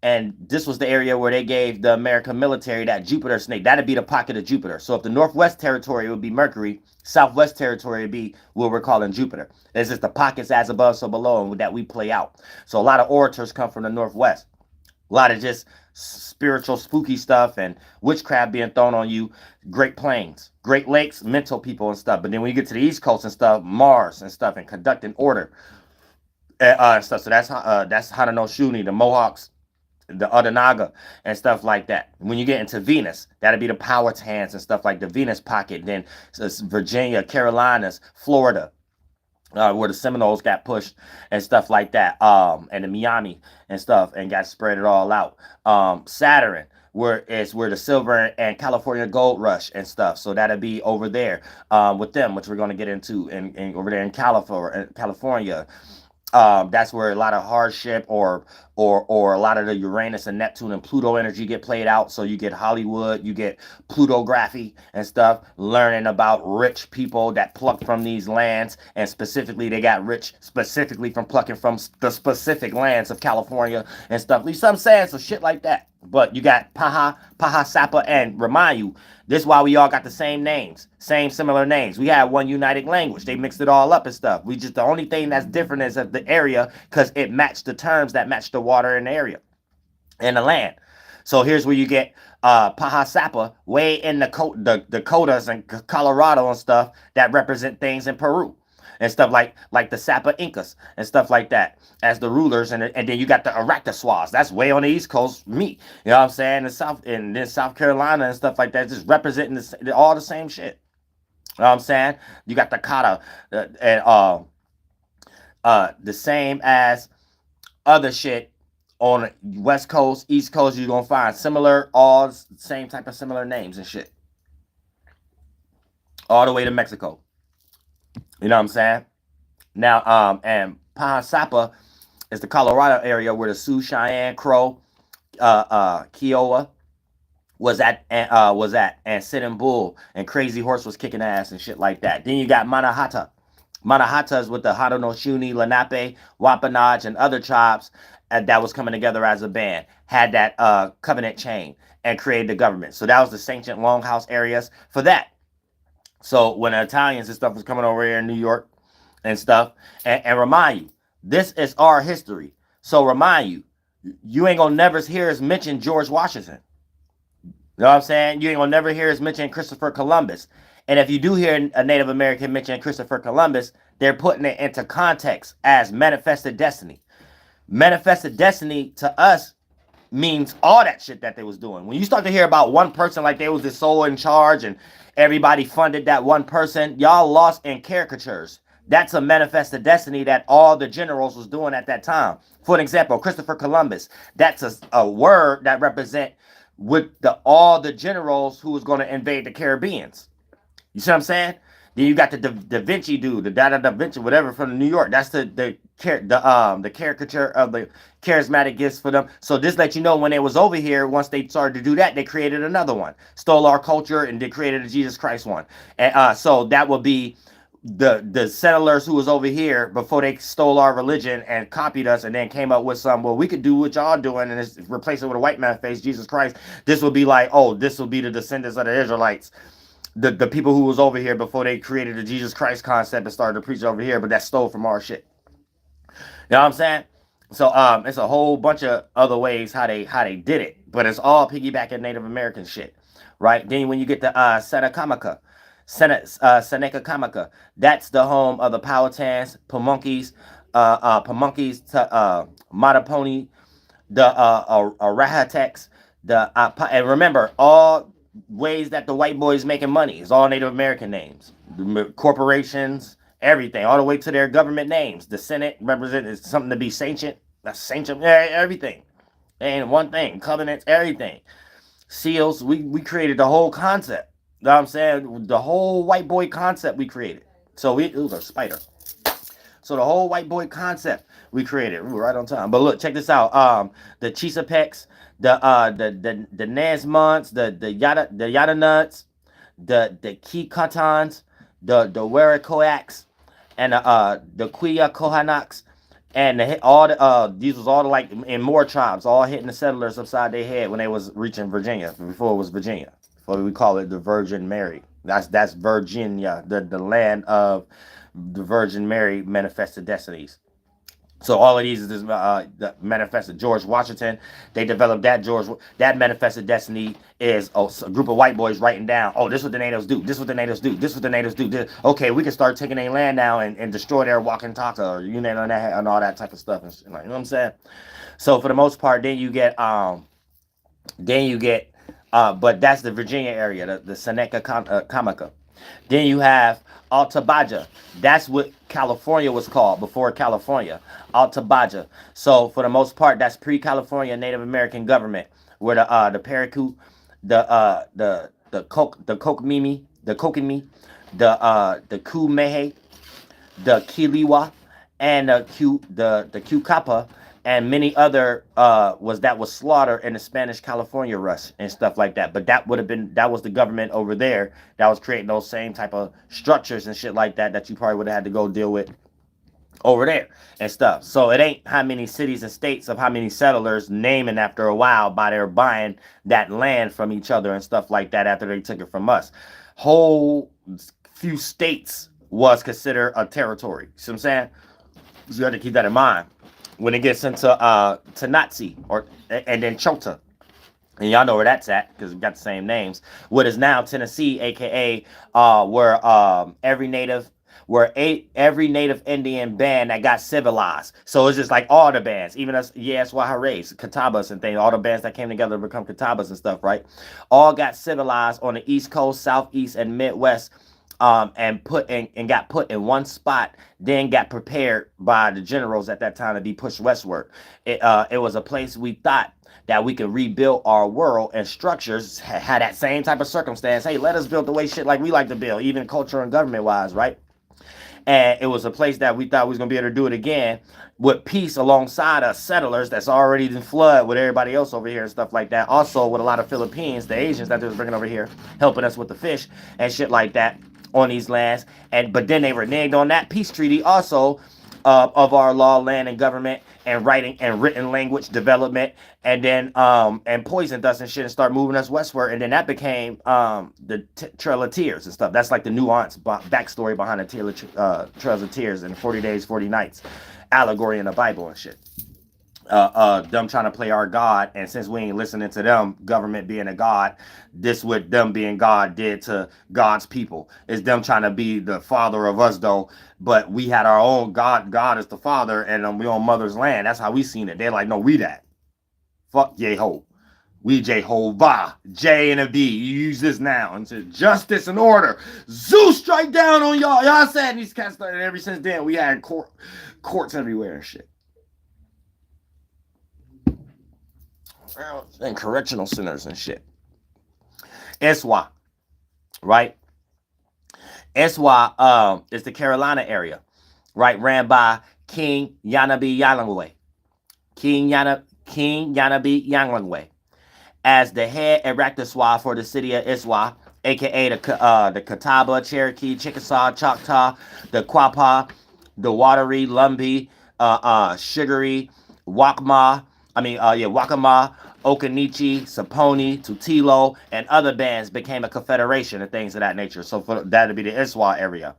And this was the area where they gave the American military that Jupiter snake. That'd be the pocket of Jupiter. So if the Northwest Territory would be Mercury, Southwest Territory would be what we're calling Jupiter. It's just the pockets as above, so below, and that we play out. So a lot of orators come from the Northwest. A lot of just spiritual, spooky stuff and witchcraft being thrown on you. Great Plains, Great Lakes, mental people and stuff. But then when you get to the East Coast and stuff, Mars and stuff, and conducting order and stuff. So that's Haudenosaunee, the Mohawks, the Onondaga and stuff like that. When you get into Venus, that'd be the Powhatans and stuff like the Venus pocket. Then Virginia, Carolinas, Florida, where the Seminoles got pushed and stuff like that. And the Miami and stuff, and got spread it all out. Saturn, where the silver and California gold rush and stuff. So that'll be over there with them, which we're going to get into, and over there in California. That's where a lot of hardship or a lot of the Uranus and Neptune and Pluto energy get played out. So you get Hollywood, you get Plutography and stuff, learning about rich people that pluck from these lands, and specifically they got rich specifically from plucking from the specific lands of California and stuff. At least I'm saying, so shit like that. But you got Paha, Sapa, and remind you, this is why we all got the same names, same similar names. We have one united language. They mixed it all up and stuff. We just, the only thing that's different is of the area, because it matched the terms that match the water in the area and the land. So here's where you get Paha Sapa, way in the Dakotas and Colorado and stuff, that represent things in Peru and stuff like the Sapa Incas and stuff like that as the rulers, and then you got the Aractaswas, that's way on the East Coast, me, you know what I'm saying, and then South Carolina and stuff like that, just representing all the same shit. You know what I'm saying? You got the Kata and the same as other shit on West Coast, East Coast. You're gonna find similar, all same type of similar names and shit, all the way to Mexico. You know what I'm saying? Now, and Paha Sapa is the Colorado area where the Sioux, Cheyenne, Crow, Kiowa was at, and Sitting Bull and Crazy Horse was kicking ass and shit like that. Then you got Manahatta. Manahatta is with the Haudenosaunee, Lenape, Wampanoag, and other tribes that was coming together as a band, had that covenant chain and created the government. So that was the ancient longhouse areas for that. So when the Italians and stuff was coming over here in New York and stuff, and remind you, this is our history. So remind you, you ain't gonna never hear us mention George Washington. You know what I'm saying? You ain't gonna never hear us mention Christopher Columbus. And if you do hear a Native American mention Christopher Columbus, they're putting it into context as manifested destiny. Manifested destiny to us means all that shit that they was doing. When you start to hear about one person like they was the soul in charge and everybody funded that one person, y'all lost in caricatures. That's a manifested destiny that all the generals was doing at that time. For an example, Christopher Columbus, that's a word that represent with all the generals who was going to invade the Caribbeans. You see what I'm saying? Then you got the Da Vinci dude, the Da Vinci, whatever, from New York. That's the caricature of the charismatic gifts for them. So this lets you know when they was over here, once they started to do that, they created another one, stole our culture, and they created a Jesus Christ one. And so that would be the settlers who was over here before they stole our religion and copied us, and then came up with some, well, we could do what y'all doing and just replace it with a white man face, Jesus Christ. This will be like, oh, this will be the descendants of the Israelites. The people who was over here before they created the Jesus Christ concept and started to preach over here, but that stole from our shit. You know what I'm saying? So it's a whole bunch of other ways how they did it, but it's all piggybacking Native American shit, right? Then when you get to SACHEM, SACHEM, that's the home of the Powhatans, Pamunkeys, Mattaponi, the Arahatecs, and remember, all ways that the white boys making money is all Native American names, the corporations, everything, all the way to their government names. The Senate represents something to be sanctioned. That's sanctioned, everything. And one thing, covenants, everything. Seals, we created the whole concept. You know what I'm saying? The whole white boy concept we created. So it was a spider. So the whole white boy concept we created. Ooh, right on time. But look, check this out. The Chesapeakes, the Nesmonts, the Yada Nuts, the Kikatans, the Weracoax, and the Quia Kohanaks, and these was all the, like, in more tribes, all hitting the settlers upside their head when they was reaching Virginia, before it was Virginia. Before we call it the Virgin Mary. That's Virginia, the land of the Virgin Mary manifested destinies. So all of these is the manifested George Washington. They developed that manifested destiny is a group of white boys writing down, oh, this is what the natives do, this is what the natives do, this is what the natives do. Okay, we can start taking their land now and destroy their walking taka, or you know, and all that type of stuff. And you know what I'm saying? So for the most part, then you get but that's the Virginia area, the Seneca Comica. Then you have Alta Baja. That's what California was called before California. Alta Baja. So for the most part, that's pre-California Native American government, where the Paracoot, the Kokmimi, the Kokimi, the Kumehe, the Kiliwa, and the Q and many other was slaughtered in the Spanish California rush and stuff like that. But that was the government over there that was creating those same type of structures and shit like that you probably would have had to go deal with over there and stuff. So it ain't how many cities and states of how many settlers naming after a while by their buying that land from each other and stuff like that after they took it from us. Whole few states was considered a territory. See what I'm saying? So you have to keep that in mind when it gets into Nazi and then Chota. And y'all know where that's at because we got the same names. What is now Tennessee, aka where every native Indian band that got civilized. So it's just like all the bands, even us, Yahlahué, Catawbas and things, all the bands that came together to become Catawbas and stuff, right? All got civilized on the East Coast, Southeast, and Midwest. And got put in one spot, then got prepared by the generals at that time to be pushed westward. It was a place we thought that we could rebuild our world and structures, had that same type of circumstance. Hey, let us build the way shit like we like to build, even culture and government wise, right? And it was a place that we thought we was going to be able to do it again with peace alongside us settlers that's already in flood with everybody else over here and stuff like that. Also with a lot of Philippines, the Asians that they was bringing over here, helping us with the fish and shit like that on these lands. But then they reneged on that peace treaty also of our law, land, and government and writing and written language development, and then and poisoned us and shit and start moving us westward. And then that became the Trail of Tears and stuff. That's like the nuanced backstory behind the Trails of Tears and 40 Days, 40 Nights allegory in the Bible and shit. Them trying to play our God, and since we ain't listening to them, government being a God, this what them being God did to God's people. Is them trying to be the father of us though, but we had our own God. God is the father, and we on mother's land. That's how we seen it. They're like, no, we that. Fuck Yeho. We Jehovah. J and a B. You use this now. And said justice and order. Zeus strike down on y'all. Y'all said these cats started ever since then. We had courts everywhere and shit. And correctional centers and shit. Iswa, right? Iswa is the Carolina area, right? Ran by King Yahlahué. King Yahlahué as the head Erectuswa for the city of Iswa, aka the Catawba, Cherokee, Chickasaw, Choctaw, the Quapaw, the Watery, Lumbee, Sugary, Wakama, Okanichi, Saponi, Tutilo, and other bands became a confederation and things of that nature. So that'd be the Iswa area.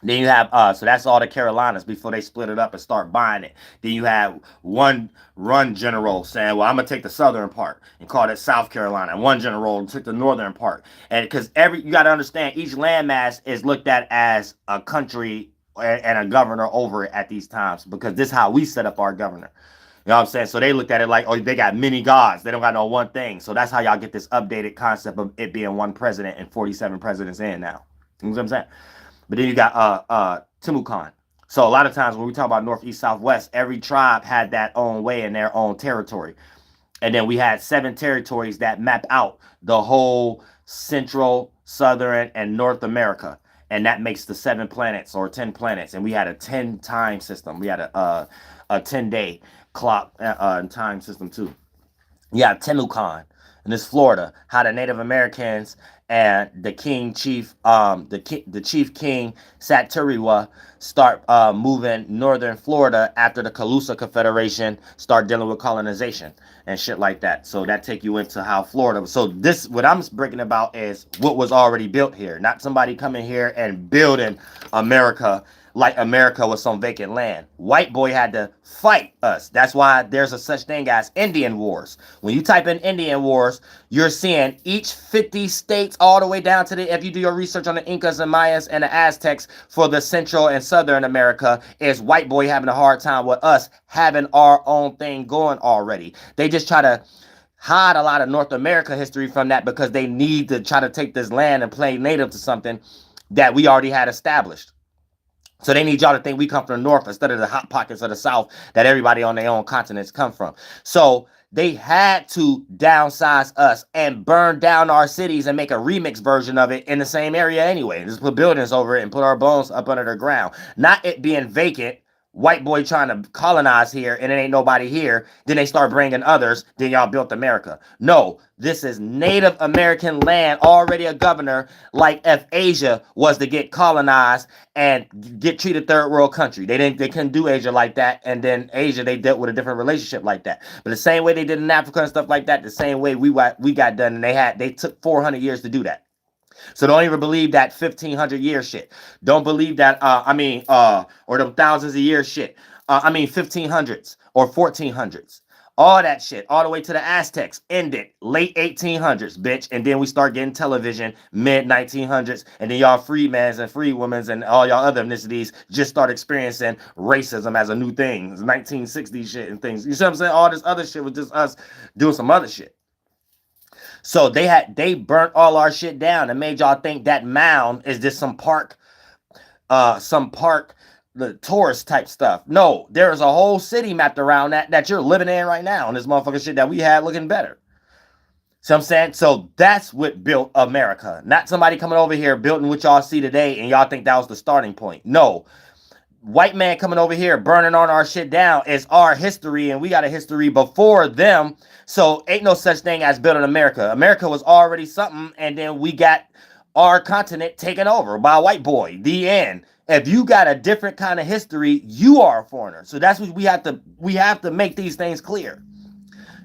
Then you have, so that's all the Carolinas before they split it up and start buying it. Then you have one general saying, well, I'm going to take the southern part and call it South Carolina. And one general took the northern part. And because you got to understand, each landmass is looked at as a country and a governor over it at these times, because this is how we set up our governor. You know what I'm saying? So they looked at it like, oh, they got many gods. They don't got no one thing. So that's how y'all get this updated concept of it being one president and 47 presidents in now. You know what I'm saying? But then you got Timucaun. So a lot of times when we talk about northeast, southwest, every tribe had that own way in their own territory. And then we had 7 territories that map out the whole central, southern, and North America. And that makes the 7 planets or 10 planets. And we had a 10 time system. We had a 10-day clock and time system too. Yeah, Timucaun. And this Florida, how the Native Americans and the chief king Saturiwa start moving northern Florida after the Calusa Confederation start dealing with colonization and shit like that. So that take you into how Florida. So this, what I'm breaking about is what was already built here, not somebody coming here and building America like America was some vacant land. White boy had to fight us. That's why there's a such thing as Indian Wars. When you type in Indian Wars, you're seeing each 50 states all the way down to if you do your research on the Incas and Mayas and the Aztecs for the Central and Southern America, is white boy having a hard time with us having our own thing going already. They just try to hide a lot of North America history from that because they need to try to take this land and play native to something that we already had established. So they need y'all to think we come from the north instead of the hot pockets of the south that everybody on their own continents come from. So they had to downsize us and burn down our cities and make a remix version of it in the same area anyway. Just put buildings over it and put our bones up under the ground. Not it being vacant, white boy trying to colonize here and it ain't nobody here. Then they start bringing others. Then y'all built America. No, this is Native American land, already a governor, like if Asia was to get colonized and get treated third world country. They couldn't do Asia like that. And then Asia, they dealt with a different relationship like that. But the same way they did in Africa and stuff like that, the same way we got done, and they took 400 years to do that. So don't even believe that 1500 year shit. Don't believe that, or them thousands of years shit. 1500s or 1400s. All that shit, all the way to the Aztecs, ended late 1800s, bitch. And then we start getting television mid 1900s. And then y'all freedmans and freewomen's and all y'all other ethnicities just start experiencing racism as a new thing. It's 1960s shit and things. You see what I'm saying? All this other shit was just us doing some other shit. So they burnt all our shit down and made y'all think that mound is just some park, the tourist type stuff. No, there's a whole city mapped around that you're living in right now, and this motherfucking shit that we had looking better. So I'm saying, so that's what built America. Not somebody coming over here building what y'all see today and y'all think that was the starting point. No. White man coming over here burning on our shit down is our history, and we got a history before them. So ain't no such thing as building America. America was already something, and then we got our continent taken over by a white boy. The end. If you got a different kind of history, you are a foreigner. So that's what we have to make these things clear.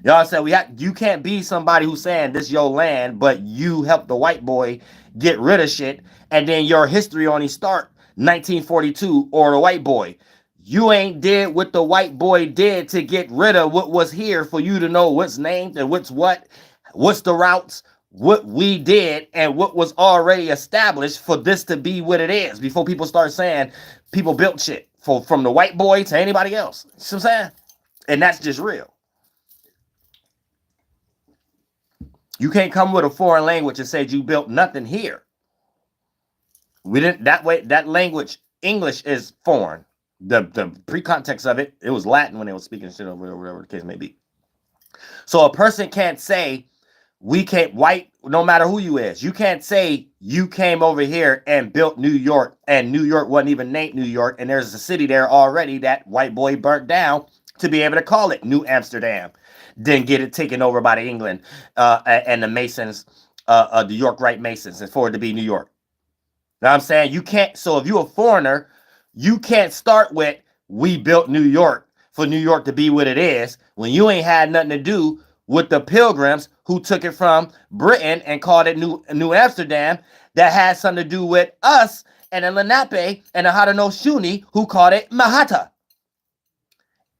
Y'all said you can't be somebody who's saying this your land, but you help the white boy get rid of shit, and then your history only start 1942 or the white boy. You ain't did what the white boy did to get rid of what was here for you to know what's named and what's the routes, what we did, and what was already established for this to be what it is before people start saying people built shit from the white boy to anybody else. You see what I'm saying? And that's just real. You can't come with a foreign language and say you built nothing here. We didn't that language, English, is foreign. The pre-context of it was Latin when they were speaking shit over whatever the case may be. So a person can't say no matter who you is, you can't say you came over here and built New York and New York wasn't even named New York and there's a city there already that white boy burnt down to be able to call it New Amsterdam. Then get it taken over by the England and the Masons, the York Rite Masons, and for it to be New York. Now I'm saying you can't. So if you're a foreigner, you can't start with we built New York for New York to be what it is when you ain't had nothing to do with the Pilgrims who took it from Britain and called it New Amsterdam. That had something to do with us and the Lenape and the Haudenosaunee who called it Manahatta.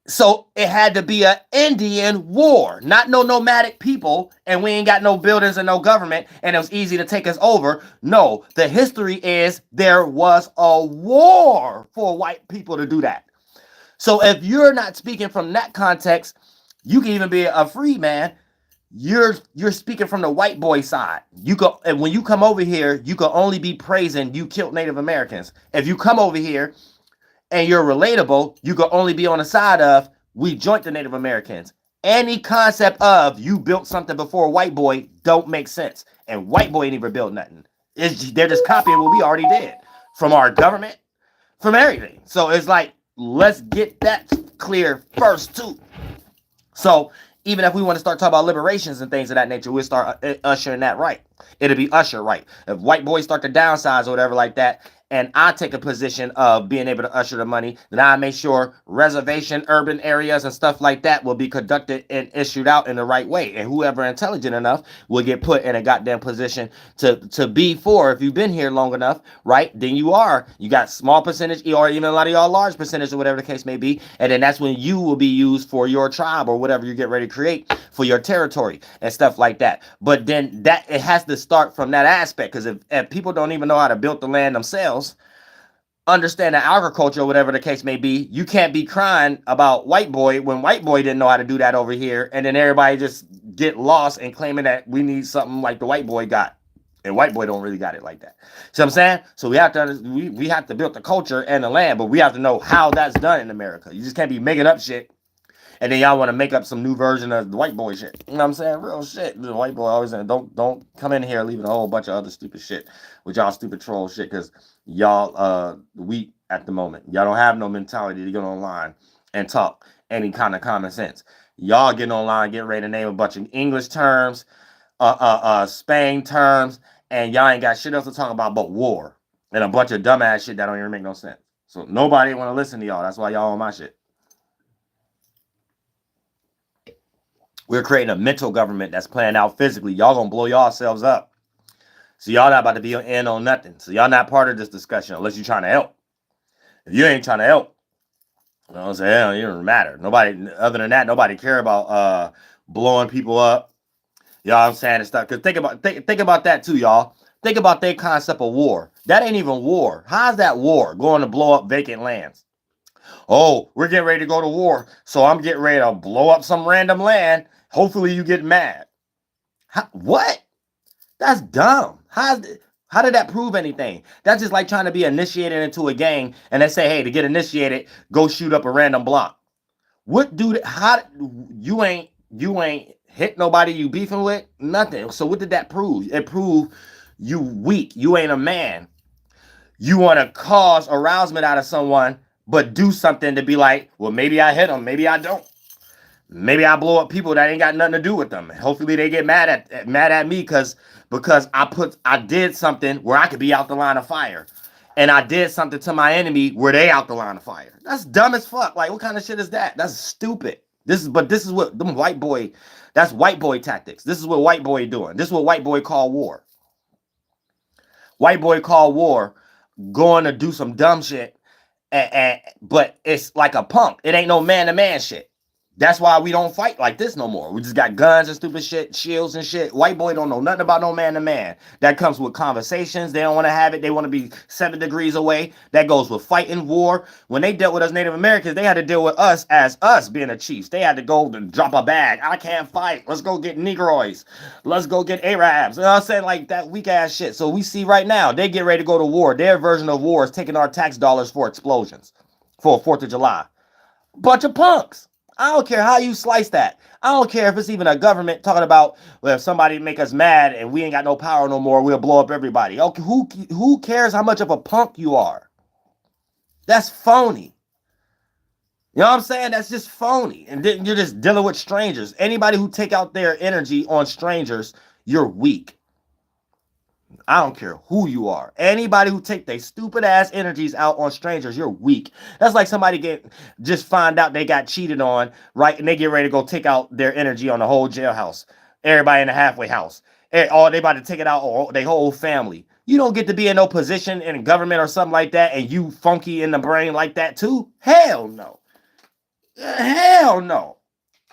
So it had to be an Indian war, not no nomadic people, and we ain't got no buildings and no government, and it was easy to take us over. No, the history is there was a war for white people to do that. So if you're not speaking from that context, you can even be a free man. You're speaking from the white boy side. And when you come over here, you can only be praising you killed Native Americans. If you come over here and you're relatable, you can only be on the side of we joined the Native Americans. Any concept of you built something before white boy don't make sense. And white boy ain't even built nothing. They're just copying what we already did from our government, from everything. So it's like, let's get that clear first too. So even if we want to start talking about liberations and things of that nature, we'll start ushering that right. It'll be usher right. If white boys start to downsize or whatever like that, and I take a position of being able to usher the money, then I make sure reservation, urban areas and stuff like that will be conducted and issued out in the right way. And whoever intelligent enough will get put in a goddamn position to be for, if you've been here long enough, right? Then you got small percentage or even a lot of y'all large percentage or whatever the case may be. And then that's when you will be used for your tribe or whatever you get ready to create for your territory and stuff like that. But then it has to start from that aspect, because if people don't even know how to build the land themselves, understand the agriculture or whatever the case may be, you can't be crying about white boy when white boy didn't know how to do that over here, and then everybody just get lost in claiming that we need something like the white boy got. And white boy don't really got it like that. See what I'm saying? So we have to we have to build the culture and the land, but we have to know how that's done in America. You just can't be making up shit. And then y'all want to make up some new version of the white boy shit. You know what I'm saying? Real shit. The white boy always saying, don't come in here leaving a whole bunch of other stupid shit with y'all stupid troll shit, because y'all weak at the moment. Y'all don't have no mentality to get online and talk any kind of common sense. Y'all getting online, getting ready to name a bunch of English terms, Spain terms, and y'all ain't got shit else to talk about but war and a bunch of dumbass shit that don't even make no sense. So nobody want to listen to y'all. That's why y'all on my shit. We're creating a mental government that's playing out physically. Y'all gonna blow yourselves up. So y'all not about to be in on nothing. So y'all not part of this discussion unless you're trying to help. If you ain't trying to help, you know what I'm saying? It don't matter. Nobody, other than that, nobody care about blowing people up. You know what I'm saying? And stuff. Because think about that too, y'all. Think about their concept of war. That ain't even war. How's that war? Going to blow up vacant lands. Oh, we're getting ready to go to war, so I'm getting ready to blow up some random land. Hopefully you get mad. What? That's dumb. How did that prove anything? That's just like trying to be initiated into a gang and they say, hey, to get initiated, go shoot up a random block. What do how you ain't hit nobody you beefing with? Nothing. So what did that prove? It proved you weak. You ain't a man. You want to cause arousement out of someone, but do something to be like, well, maybe I hit them, maybe I don't. Maybe I blow up people that ain't got nothing to do with them. Hopefully they get mad at me because I did something where I could be out the line of fire. And I did something to my enemy where they out the line of fire. That's dumb as fuck. Like, what kind of shit is that? That's stupid. This is what them that's white boy tactics. This is what white boy doing. This is what white boy call war. White boy call war, going to do some dumb shit, but it's like a punk. It ain't no man-to-man shit. That's why we don't fight like this no more. We just got guns and stupid shit, shields and shit. White boy don't know nothing about no man-to-man. That comes with conversations. They don't want to have it. They want to be 7 degrees away. That goes with fighting, war. When they dealt with us Native Americans, they had to deal with us as us being a chief. They had to go and drop a bag. I can't fight. Let's go get Negroids. Let's go get Arabs. You know what I'm saying? Like that weak ass shit. So we see right now, they get ready to go to war. Their version of war is taking our tax dollars for explosions for 4th of July. Bunch of punks. I don't care how you slice that. I don't care if it's even a government talking about, well, if somebody make us mad and we ain't got no power no more, we'll blow up everybody. Okay, who cares how much of a punk you are? That's phony. You know what I'm saying? That's just phony. And then you're just dealing with strangers. Anybody who take out their energy on strangers, you're weak. I don't care who you are. Anybody who take their stupid ass energies out on strangers, you're weak. That's like somebody just find out they got cheated on, right? And they get ready to go take out their energy on the whole jailhouse. Everybody in the halfway house. Oh, they about to take it out on their whole family. You don't get to be in no position in government or something like that and you funky in the brain like that too? Hell no. Hell no.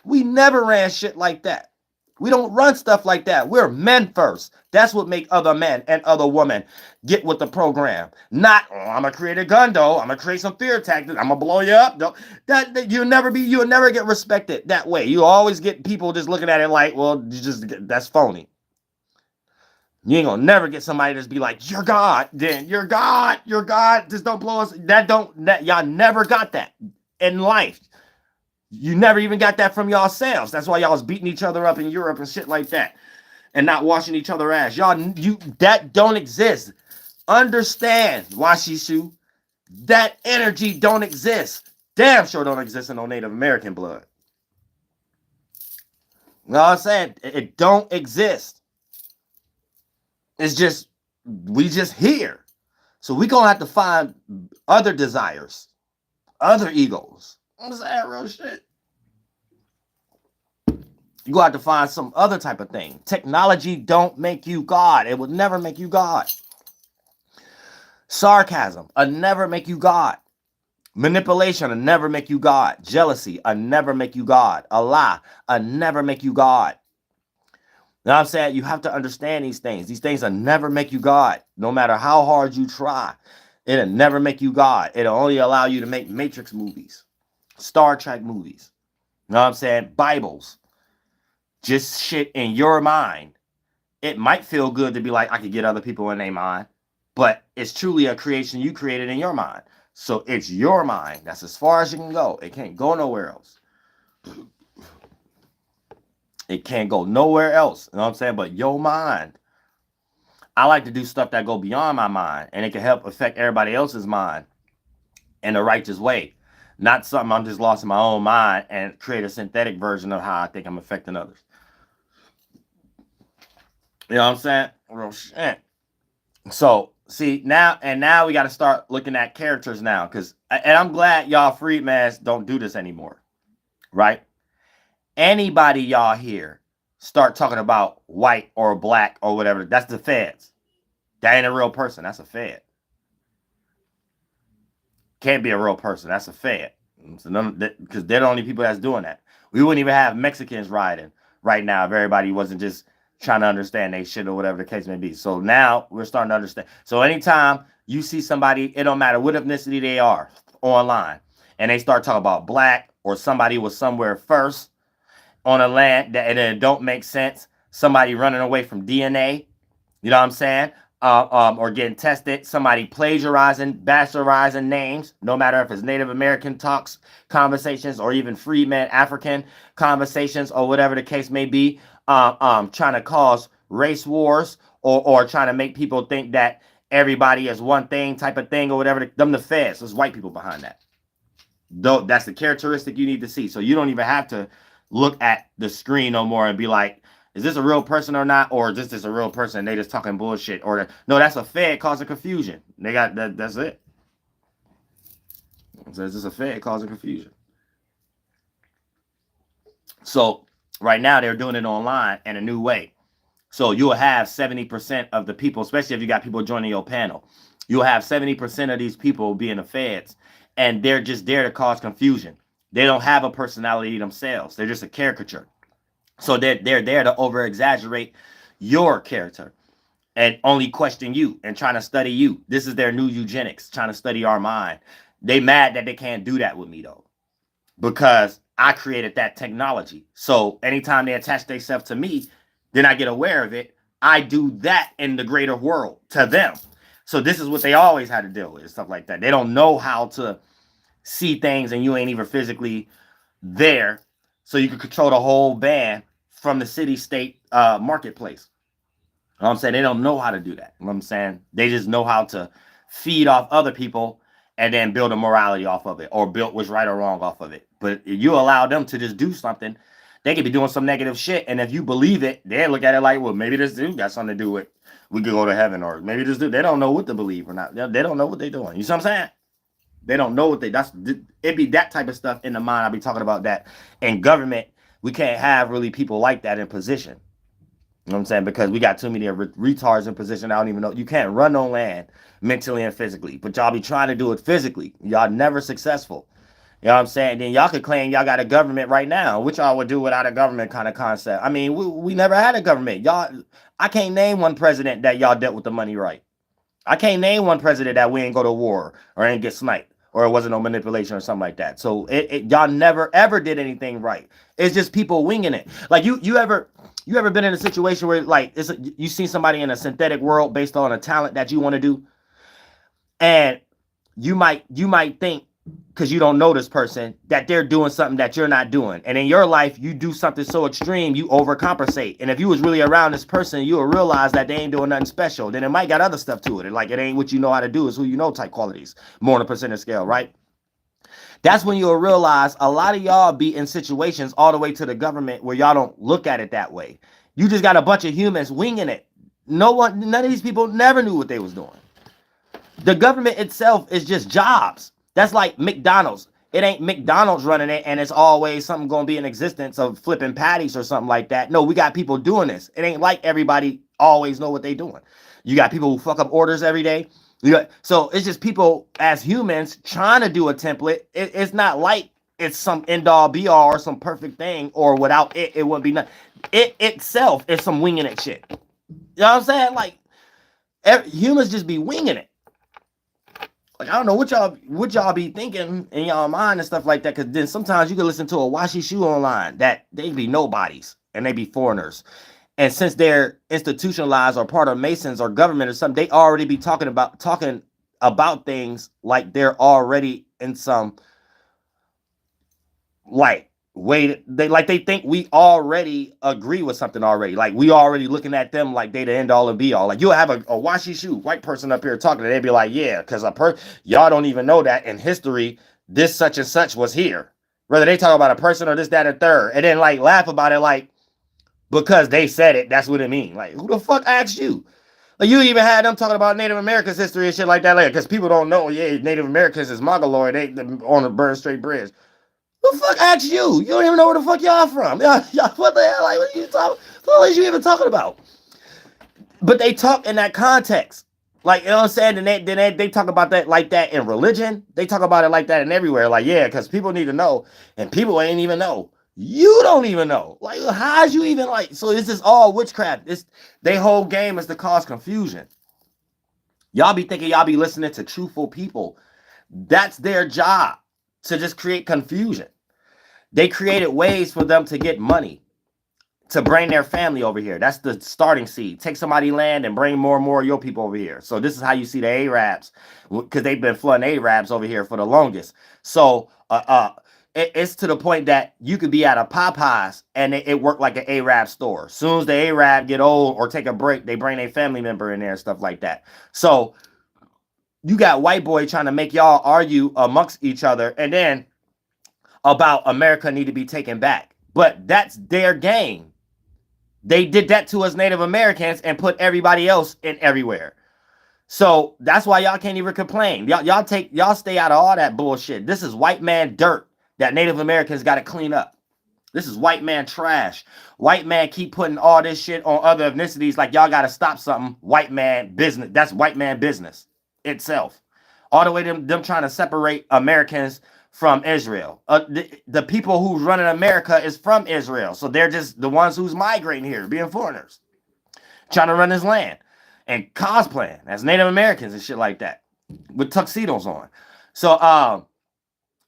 We never ran shit like that. We don't run stuff like that. We're men first. That's what make other men and other women get with the program. Not, oh, I'm gonna create a gun though. I'm gonna create some fear tactics. I'm gonna blow you up though. You'll never get respected that way. You always get people just looking at it like, well, that's phony. You ain't gonna never get somebody just be like, you're God, then you're God, just don't blow us. Y'all never got that in life. You never even got that from yourselves. That's why y'all was beating each other up in Europe and shit like that. And not washing each other ass. That don't exist. Understand, Washishu. That energy don't exist. Damn sure don't exist in no Native American blood. You know what I'm saying? It don't exist. It's just, we just here. So we gonna have to find other desires. Other egos. I'm saying real shit. You got to find some other type of thing. Technology don't make you God. It will never make you God. Sarcasm, never make you God. Manipulation, never make you God. Jealousy, never make you God. A lie, never make you God. You know what I'm saying? You have to understand these things. These things will never make you God. No matter how hard you try, it'll never make you God. It'll only allow you to make Matrix movies, Star Trek movies. You know what I'm saying? Bibles. just shit in your mind. It might feel good to be like, I could get other people in their mind, but it's truly a creation you created in your mind. So it's your mind. That's as far as you can go. It can't go nowhere else. It can't go nowhere else. You know what I'm saying? But your mind. I like to do stuff that go beyond my mind, and it can help affect everybody else's mind in a righteous way. Not something I'm just lost in my own mind and create a synthetic version of how I think I'm affecting others. You know what I'm saying? Real shit. So, see, now we got to start looking at characters now, and I'm glad y'all freedmans don't do this anymore, right? Anybody y'all hear start talking about white or black or whatever, that's the feds. That ain't a real person. That's a fed. Can't be a real person. That's a fed. Because they're the only people that's doing that. We wouldn't even have Mexicans riding right now if everybody wasn't just trying to understand they shit or whatever the case may be. So now we're starting to understand. So anytime you see somebody, it don't matter what ethnicity they are online, and they start talking about black or somebody was somewhere first on a land that and it don't make sense, somebody running away from DNA, you know what I'm saying? Or getting tested, somebody plagiarizing, bastardizing names, no matter if it's Native American talks, conversations, or even freedman African conversations, or whatever the case may be, trying to cause race wars, or trying to make people think that everybody is one thing type of thing, or whatever. Them the feds, there's white people behind that. Though that's the characteristic you need to see. So you don't even have to look at the screen no more and be like, is this a real person or not? Or is this a real person and they just talking bullshit? Or no, that's a fed causing confusion. They got that. That's it. So it's just a fed causing confusion. So right now they're doing it online in a new way. So you'll have 70% of the people, especially if you got people joining your panel, you'll have 70% of these people being the feds, and they're just there to cause confusion. They don't have a personality themselves. They're just a caricature. So they're there to over-exaggerate your character and only question you and trying to study you. This is their new eugenics, trying to study our mind. They mad that they can't do that with me, though, because I created that technology. So anytime they attach themselves to me, then I get aware of it. I do that in the greater world to them. So this is what they always had to deal with, stuff like that. They don't know how to see things, and you ain't even physically there. So you can control the whole band from the city-state marketplace. You know what I'm saying? They don't know how to do that. You know what I'm saying? They just know how to feed off other people and then build a morality off of it, or build what's right or wrong off of it. But if you allow them to just do something, they could be doing some negative shit. And if you believe it, they look at it like, well, maybe this dude got something to do with we could go to heaven, or maybe this dude, they don't know what to believe or not. They don't know what they're doing. You see what I'm saying? They don't know what it'd be that type of stuff in the mind. I'll be talking about that. In government, we can't have really people like that in position. You know what I'm saying? Because we got too many retards in position. I don't even know. You can't run no land mentally and physically, but y'all be trying to do it physically. Y'all never successful. You know what I'm saying? Then y'all could claim y'all got a government right now, which y'all would do without a government kind of concept. I mean, we never had a government. Y'all, I can't name one president that y'all dealt with the money right. I can't name one president that we ain't go to war or ain't get sniped, or it wasn't no manipulation or something like that. So y'all never ever did anything right. It's just people winging it. Like you ever been in a situation where like you see somebody in a synthetic world based on a talent that you want to do, and you might think, because you don't know this person, that they're doing something that you're not doing. And in your life, you do something so extreme, you overcompensate. And if you was really around this person, you will realize that they ain't doing nothing special. Then it might got other stuff to it. Like it ain't what you know how to do, it's who you know type qualities. More on a percentage scale, right? That's when you'll realize a lot of y'all be in situations all the way to the government where y'all don't look at it that way. You just got a bunch of humans winging it. None of these people never knew what they was doing. The government itself is just jobs. That's like McDonald's. It ain't McDonald's running it and it's always something going to be in existence of flipping patties or something like that. No, we got people doing this. It ain't like everybody always know what they doing. You got people who fuck up orders every day. So it's just people as humans trying to do a template. It's not like it's some end all be all or some perfect thing, or without it, it wouldn't be nothing. It itself is some winging it shit. You know what I'm saying? Like humans just be winging it. Like, I don't know what y'all be thinking in y'all mind and stuff like that. Because then sometimes you can listen to a washy shoe online that they be nobodies. and they be foreigners. And since they're institutionalized or part of Masons or government or something, they already be talking about things like they're already in some like way they think we already agree with something already. Like we already looking at them like they the end all and be all. Like you'll have a washy-shoe white person up here talking, and they'd be like, yeah, because y'all don't even know that in history this such and such was here. Whether they talk about a person or this, that, and third, and then like laugh about it like because they said it, that's what it mean. Like who the fuck asked you? Like you even had them talking about Native Americans history and shit like that later, because people don't know. Yeah, Native Americans is Mongoloid. They on the Burn Strait Bridge. Who the fuck asked you? You don't even know where the fuck y'all from. Y'all, what the hell? Like, what are you talking? What are you even talking about? But they talk in that context. Like, you know what I'm saying? And they talk about that like that in religion. They talk about it like that in everywhere. Like, yeah, because people need to know. And people ain't even know. You don't even know. Like, how's you even like? So this is all witchcraft. They whole game is to cause confusion. Y'all be thinking y'all be listening to truthful people. That's their job, to just create confusion. They created ways for them to get money, to bring their family over here. That's the starting seed. Take somebody's land and bring more and more of your people over here. So this is how you see the Arabs, because they've been flooding Arabs over here for the longest. So it's to the point that you could be at a Popeyes and it worked like an Arab store. As soon as the Arab get old or take a break, they bring a family member in there and stuff like that. So you got white boy trying to make y'all argue amongst each other, and then about America need to be taken back. But that's their game. They did that to us Native Americans and put everybody else in everywhere. So that's why y'all can't even complain. Y'all stay out of all that bullshit. This is white man dirt that Native Americans got to clean up. This is white man trash. White man keep putting all this shit on other ethnicities like y'all got to stop something. White man business. That's white man business itself. All the way to them trying to separate Americans from Israel. The people who's running America is from Israel. So they're just the ones who's migrating here, being foreigners, trying to run this land and cosplaying as Native Americans and shit like that with tuxedos on. So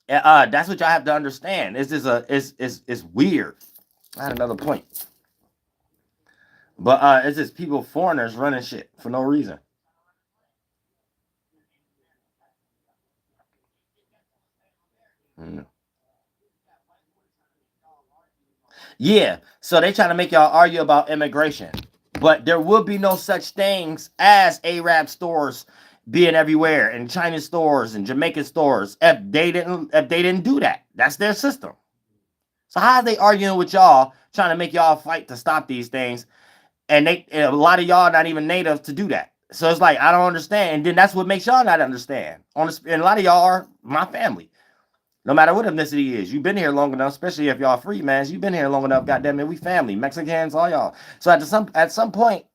that's what y'all have to understand. It's just it's weird. I had another point. But it's just people, foreigners running shit for no reason. Yeah, so they trying to make y'all argue about immigration, but there will be no such things as Arab stores being everywhere, and Chinese stores and Jamaican stores if they didn't do that. That's their system. So how are they arguing with y'all, trying to make y'all fight to stop these things, and a lot of y'all not even native to do that. So it's like I don't understand, and then that's what makes y'all not understand. And a lot of y'all are my family. No matter what ethnicity is, you've been here long enough, especially if y'all freedmans, you've been here long enough, goddamn it, we family, Mexicans, all y'all. So at some point,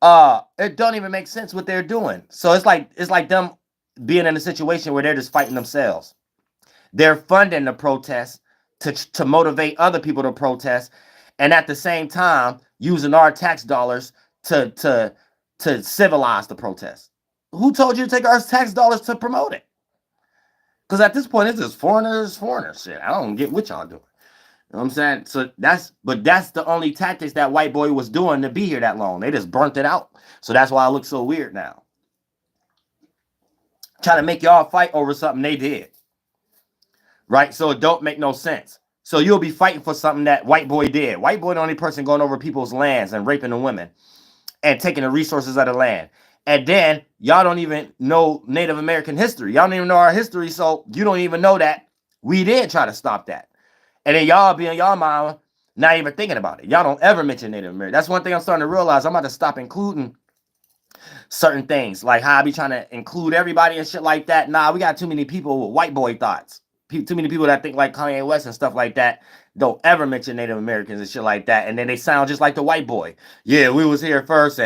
it don't even make sense what they're doing. So it's like them being in a situation where they're just fighting themselves. They're funding the protest to motivate other people to protest, and at the same time using our tax dollars to civilize the protest. Who told you to take our tax dollars to promote it? Because at this point, it's just foreigners shit. I don't get what y'all doing. You know what I'm saying? So that's the only tactics that white boy was doing to be here that long. They just burnt it out. So that's why I look so weird now. Trying to make y'all fight over something they did. Right? So it don't make no sense. So you'll be fighting for something that white boy did. White boy the only person going over people's lands and raping the women and taking the resources of the land. And then y'all don't even know Native American history. Y'all don't even know our history, so you don't even know that we did try to stop that. And then y'all be in y'all mind not even thinking about it. Y'all don't ever mention Native American. That's one thing I'm starting to realize. I'm about to stop including certain things, like how I be trying to include everybody and shit like that. Nah, we got too many people with white boy thoughts. Too many people that think like Kanye West and stuff like that don't ever mention Native Americans and shit like that. And then they sound just like the white boy. Yeah, we was here first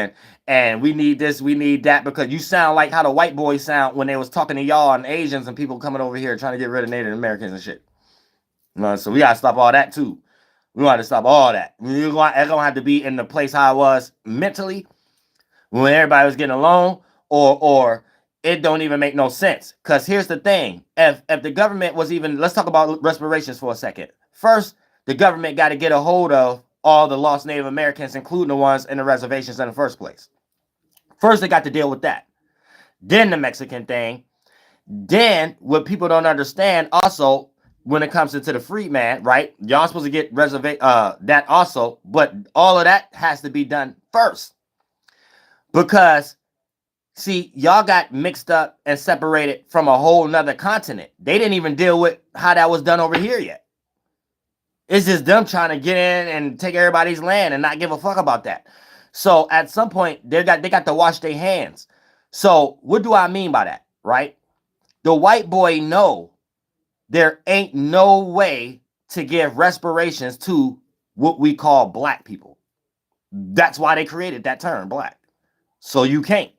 and we need this, we need that, because you sound like how the white boys sound when they was talking to y'all and Asians and people coming over here trying to get rid of Native Americans and shit. You know, so we gotta stop all that too. We gotta stop all that. It's gonna have to be in the place how I was mentally when everybody was getting along, or it don't even make no sense. Because here's the thing. If the government was even, let's talk about reparations for a second. First, the government got to get a hold of all the lost Native Americans, including the ones in the reservations in the first place. First, they got to deal with that. Then the Mexican thing. Then what people don't understand also when it comes into the freedman, right? Y'all supposed to get that also, but all of that has to be done first. Because see, y'all got mixed up and separated from a whole nother continent. They didn't even deal with how that was done over here yet. It's just them trying to get in and take everybody's land and not give a fuck about that. So at some point, they got to wash their hands. So what do I mean by that, right? The white boy know there ain't no way to give respirations to what we call black people. That's why they created that term, black. So you can't.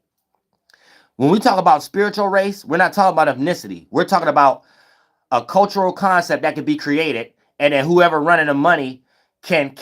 When we talk about spiritual race, we're not talking about ethnicity. We're talking about a cultural concept that can be created, and then whoever running the money can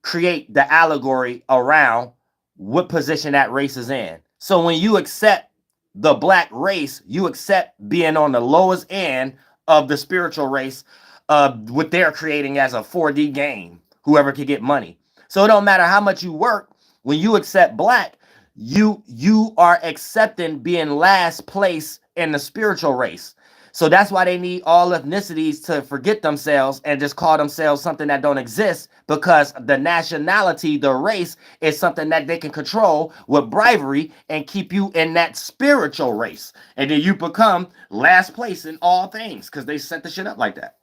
create the allegory around what position that race is in. So when you accept the black race, you accept being on the lowest end of the spiritual race of what they're creating as a 4D game, whoever can get money. So it don't matter how much you work, when you accept black, you are accepting being last place in the spiritual race. So that's why they need all ethnicities to forget themselves and just call themselves something that don't exist, because the nationality, the race, is something that they can control with bribery and keep you in that spiritual race. And then you become last place in all things because they set the shit up like that.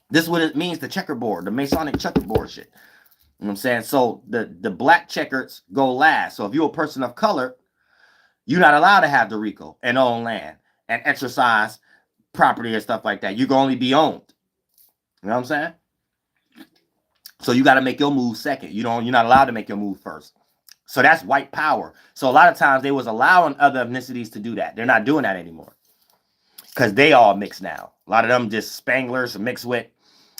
This is what it means, the checkerboard, the Masonic checkerboard shit. You know what I'm saying? So the black checkers go last. So if you're a person of color, you're not allowed to have the RICO and own land and exercise property and stuff like that. You can only be owned. You know what I'm saying? So you got to make your move second. You're not allowed to make your move first. So that's white power. So a lot of times they was allowing other ethnicities to do that. They're not doing that anymore because they all mix now. A lot of them just Spanglers mixed with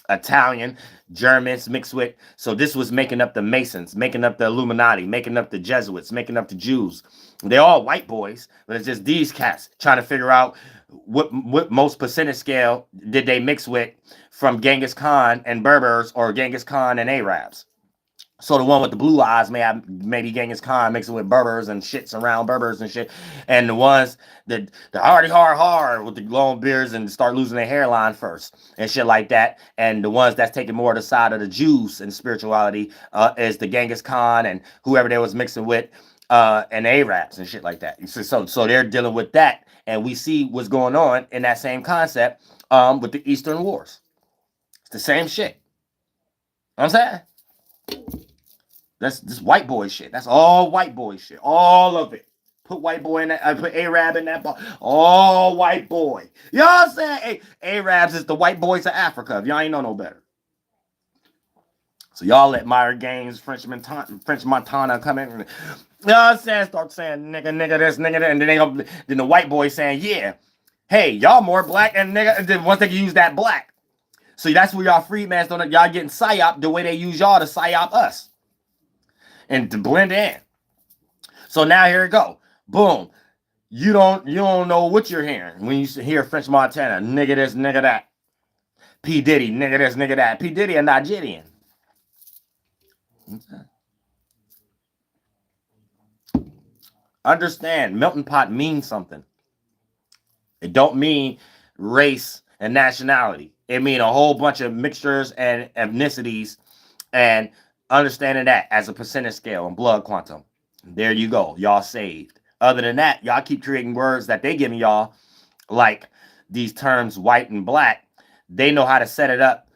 Italian, Germans mixed with. So this was making up the Masons, making up the Illuminati, making up the Jesuits, making up the Jews. They're all white boys, but it's just these cats trying to figure out what most percentage scale did they mix with from Genghis Khan and Berbers or Genghis Khan and Arabs. So the one with the blue eyes maybe Genghis Khan mixing with Berbers and shits around Berbers and shit. And the ones that the hardy hard with the long beards and start losing their hairline first and shit like that. And the ones that's taking more of the side of the Jews and spirituality is the Genghis Khan and whoever they was mixing with and Arabs and shit like that. So they're dealing with that. And we see what's going on in that same concept with the Eastern Wars. It's the same shit. You know what I'm saying? That's this white boy shit. That's all white boy shit. All of it. Put white boy in that. I put Arab in that. All white boy. You know what I'm saying? Hey, Arabs is the white boys of Africa. If y'all ain't know no better. So y'all let Myra Gaines, French Montana come in. You know what I'm saying? Start saying nigga this, nigga that. And then the white boy saying, yeah. Hey, y'all more black and nigga. And then once they can use that black. So that's where y'all freedmans don't. Y'all getting psyop the way they use y'all to psyop us. And to blend in. So now here we go. Boom. You don't know what you're hearing when you hear French Montana. Nigga this, nigga that. P. Diddy, nigga this, nigga that. P. Diddy a Nigerian. Understand, melting pot means something. It don't mean race and nationality. It mean a whole bunch of mixtures and ethnicities and understanding that as a percentage scale and blood quantum. There you go. Y'all saved. Other than that, y'all keep creating words that they giving y'all, like these terms white and black. They know how to set it up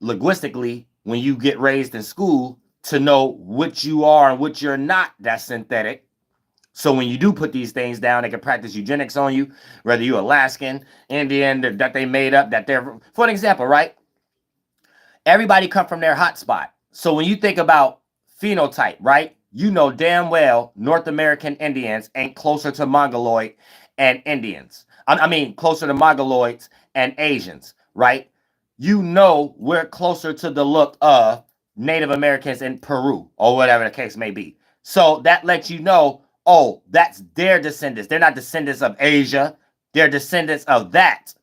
linguistically when you get raised in school to know what you are and what you're not. That's synthetic. So when you do put these things down, they can practice eugenics on you, whether you're Alaskan, Indian, that they made up, that they're, for an example, right? Everybody come from their hot spot. So when you think about phenotype, right? You know damn well North American Indians ain't closer to Mongoloid and Indians. I mean, closer to Mongoloids and Asians, right? You know we're closer to the look of Native Americans in Peru or whatever the case may be. So that lets you know, oh, that's their descendants. They're not descendants of Asia. They're descendants of that.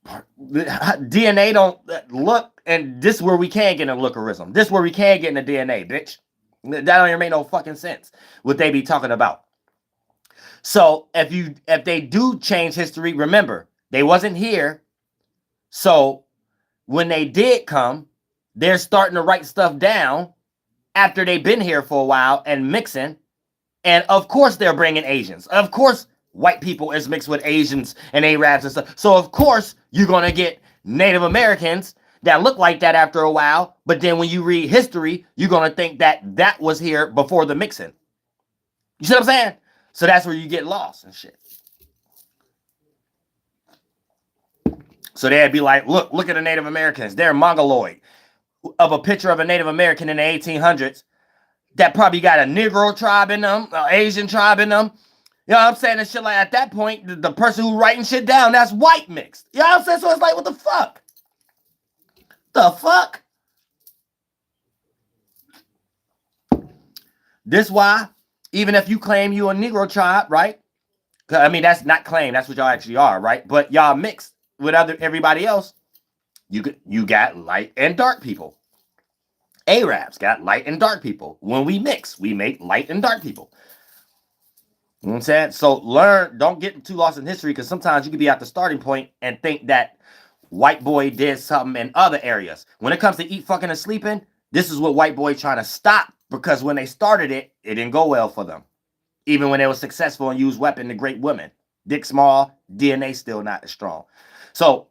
DNA don't look, and this is where we can get in lookerism. This is where we can get in the DNA, bitch. That don't even make no fucking sense what they be talking about. So if they do change history, remember, they wasn't here. So when they did come, they're starting to write stuff down after they've been here for a while and mixing. And of course they're bringing Asians. Of course white people is mixed with Asians and Arabs and stuff. So of course you're going to get Native Americans that look like that after a while. But then when you read history, you're going to think that that was here before the mixing. You see what I'm saying? So that's where you get lost and shit. So they'd be like, look at the Native Americans. They're Mongoloid. Of a picture of a Native American in the 1800s that probably got a Negro tribe in them, an Asian tribe in them. You know what I'm saying? And shit like at that point, the person who writing shit down, that's white mixed. You know what I'm saying? So it's like, what the fuck? The fuck? This why, even if you claim you a Negro tribe, right? I mean, that's not claim. That's what y'all actually are, right? But y'all mixed with everybody else. You got light and dark people. Arabs got light and dark people. When we mix, we make light and dark people. You know what I'm saying? So don't get too lost in history, because sometimes you can be at the starting point and think that white boy did something in other areas. When it comes to eat, fucking, and sleeping, this is what white boy trying to stop, because when they started it, it didn't go well for them. Even when they were successful and used weapon to great women. Dick small, DNA still not as strong. So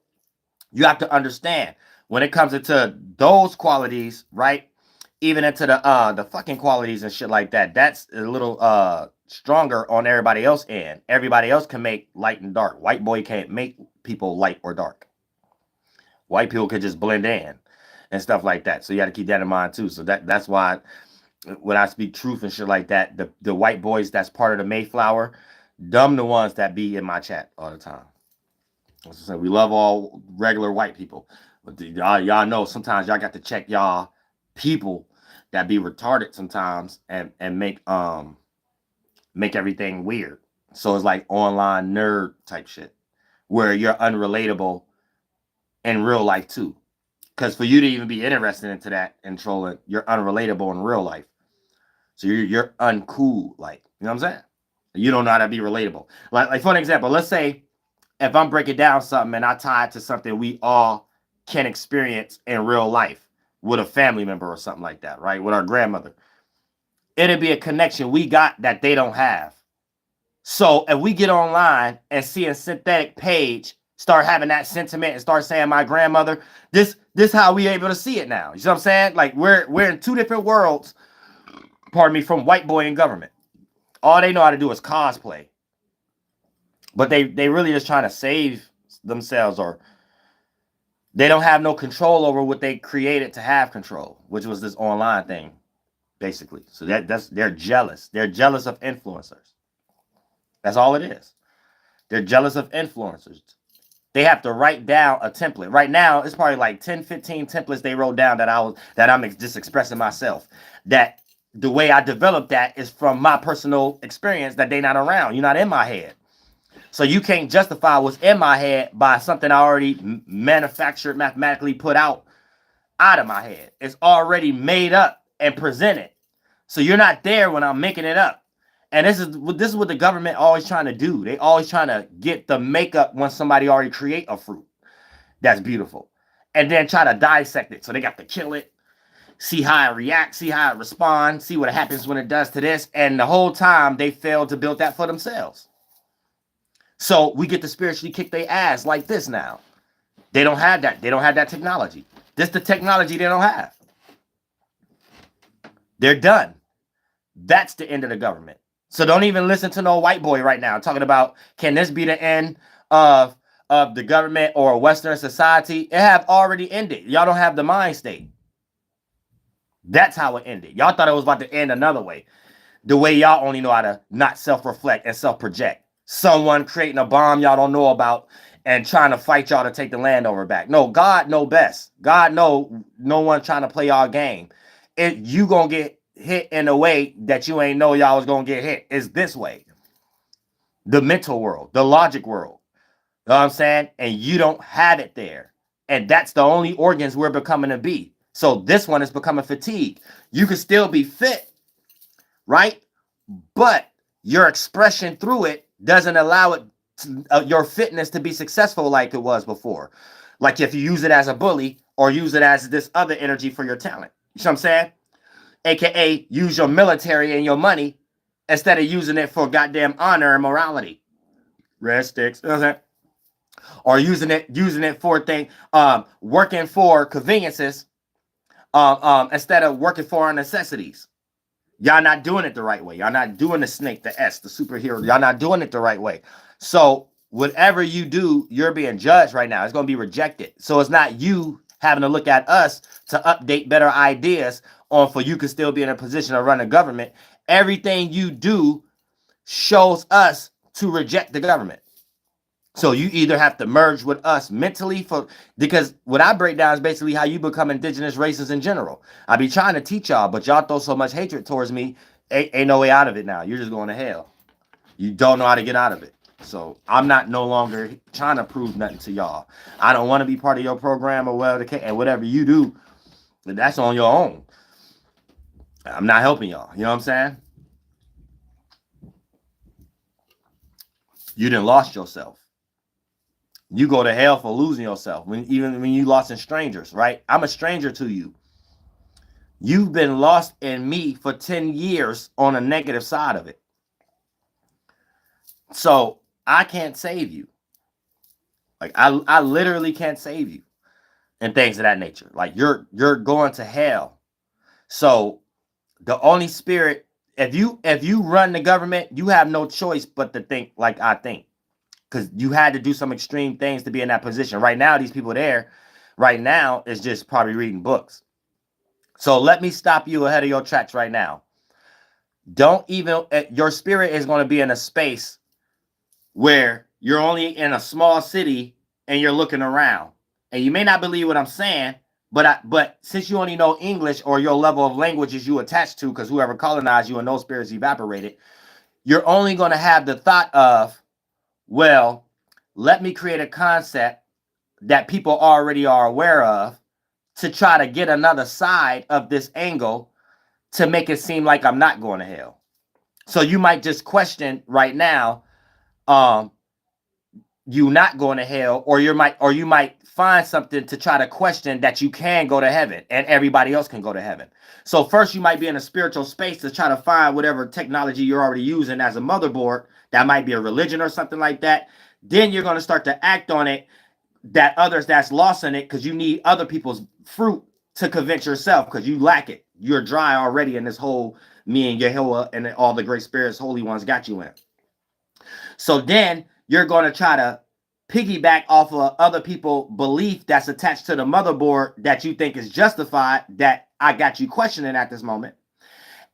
you have to understand, when it comes into those qualities, right? Even into the fucking qualities and shit like that, that's a little stronger on everybody else end. Everybody else can make light and dark. White boy can't make people light or dark. White people could just blend in and stuff like that. So you got to keep that in mind too. So that's why when I speak truth and shit like that, the white boys that's part of the Mayflower, them the ones that be in my chat all the time. So we love all regular white people, but y'all know sometimes y'all got to check y'all people that be retarded sometimes and make everything weird. So it's like online nerd type shit where you're unrelatable in real life too. Because for you to even be interested into that and trolling, you're unrelatable in real life. So you're uncool, like, you know what I'm saying? You don't know how to be relatable. Like for an example, let's say if I'm breaking down something and I tie it to something we all can experience in real life with a family member or something like that, right? With our grandmother. It'll be a connection we got that they don't have. So if we get online and see a synthetic page start having that sentiment and start saying my grandmother, this how we able to see it now. You see what I'm saying? Like we're in two different worlds, pardon me, from white boy and government. All they know how to do is cosplay. But they really just trying to save themselves, or they don't have no control over what they created to have control, which was this online thing, basically. So they're jealous. They're jealous of influencers. That's all it is. They're jealous of influencers. They have to write down a template. Right now, it's probably like 10, 15 templates they wrote down that I'm just expressing myself. That the way I developed that is from my personal experience that they not around. You're not in my head. So you can't justify what's in my head by something I already manufactured, mathematically put out of my head. It's already made up and presented. So you're not there when I'm making it up. And this is what the government always trying to do. They always trying to get the makeup when somebody already create a fruit that's beautiful, and then try to dissect it. So they got to kill it, see how it reacts, see how it responds, see what happens when it does to this. And the whole time they failed to build that for themselves. So we get to spiritually kick their ass like this now. They don't have that. They don't have that technology. This the technology they don't have. They're done. That's the end of the government. So don't even listen to no white boy right now talking about, can this be the end of the government or Western society? It have already ended. Y'all don't have the mind state. That's how it ended. Y'all thought it was about to end another way. The way y'all only know how to not self-reflect and self-project. Someone creating a bomb y'all don't know about and trying to fight y'all to take the land over back. No, God know best. God know no one trying to play y'all game. You gonna get hit in a way that you ain't know y'all was gonna get hit. Is this way. The mental world, the logic world. You know what I'm saying? And you don't have it there. And that's the only organs we're becoming to be. So this one is becoming fatigued. You can still be fit, right? But your expression through it doesn't allow it your fitness to be successful like it was before. Like if you use it as a bully or use it as this other energy for your talent. You know what I'm saying? AKA use your military and your money instead of using it for goddamn honor and morality. Red sticks. You know what I'm saying? Or using it for working for conveniences instead of working for our necessities. Y'all not doing it the right way. Y'all not doing the snake, the S, the superhero. Y'all not doing it the right way. So whatever you do, you're being judged right now. It's going to be rejected. So it's not you having to look at us to update better ideas on for you can still be in a position to run a government. Everything you do shows us to reject the government. So you either have to merge with us mentally because what I break down is basically how you become indigenous races in general. I be trying to teach y'all, but y'all throw so much hatred towards me, ain't no way out of it now. You're just going to hell. You don't know how to get out of it. So I'm not no longer trying to prove nothing to y'all. I don't want to be part of your program or whatever, and whatever you do, that's on your own. I'm not helping y'all. You know what I'm saying? You done lost yourself. You go to hell for losing yourself. Even when you lost in strangers, right? I'm a stranger to you. You've been lost in me for 10 years on a negative side of it. So I can't save you. Like I literally can't save you and things of that nature. Like you're going to hell. So the only spirit, if you run the government, you have no choice but to think like I think. Because you had to do some extreme things to be in that position. Right now, these people there, right now, is just probably reading books. So let me stop you ahead of your tracks right now. Don't even, your spirit is going to be in a space where you're only in a small city and you're looking around. And you may not believe what I'm saying, but since you only know English or your level of languages you attached to, because whoever colonized you and those spirits evaporated, you're only going to have the thought of, well, let me create a concept that people already are aware of to try to get another side of this angle to make it seem like I'm not going to hell. So you might just question right now, you not going to hell, or you might find something to try to question that you can go to heaven and everybody else can go to heaven. So first you might be in a spiritual space to try to find whatever technology you're already using as a motherboard. That might be a religion or something like that. Then you're going to start to act on it that others that's lost in it because you need other people's fruit to convince yourself because you lack it. You're dry already in this whole me and Yahlahué and all the great spirits, holy ones got you in. So then you're going to try to piggyback off of other people's belief that's attached to the motherboard that you think is justified that I got you questioning at this moment.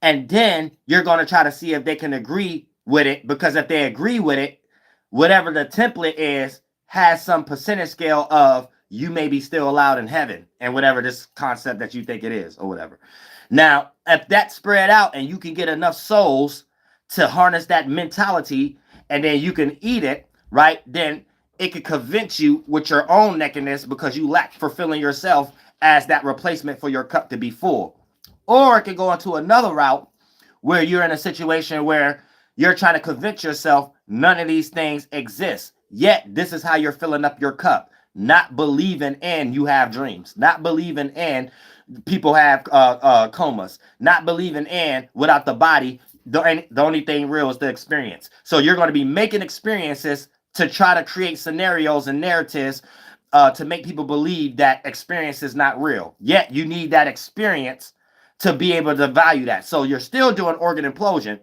And then you're going to try to see if they can agree with it, because if they agree with it, whatever the template is has some percentage scale of you may be still allowed in heaven and whatever this concept that you think it is or whatever. Now, if that's spread out and you can get enough souls to harness that mentality and then you can eat it, right? Then it could convince you with your own nakedness because you lack fulfilling yourself as that replacement for your cup to be full. Or it could go into another route where you're in a situation where you're trying to convince yourself none of these things exist. Yet this is how you're filling up your cup. Not believing in you have dreams. Not believing in people have comas. Not believing in without the body, the only thing real is the experience. So you're going to be making experiences to try to create scenarios and narratives to make people believe that experience is not real. Yet you need that experience to be able to value that. So you're still doing organ implosion.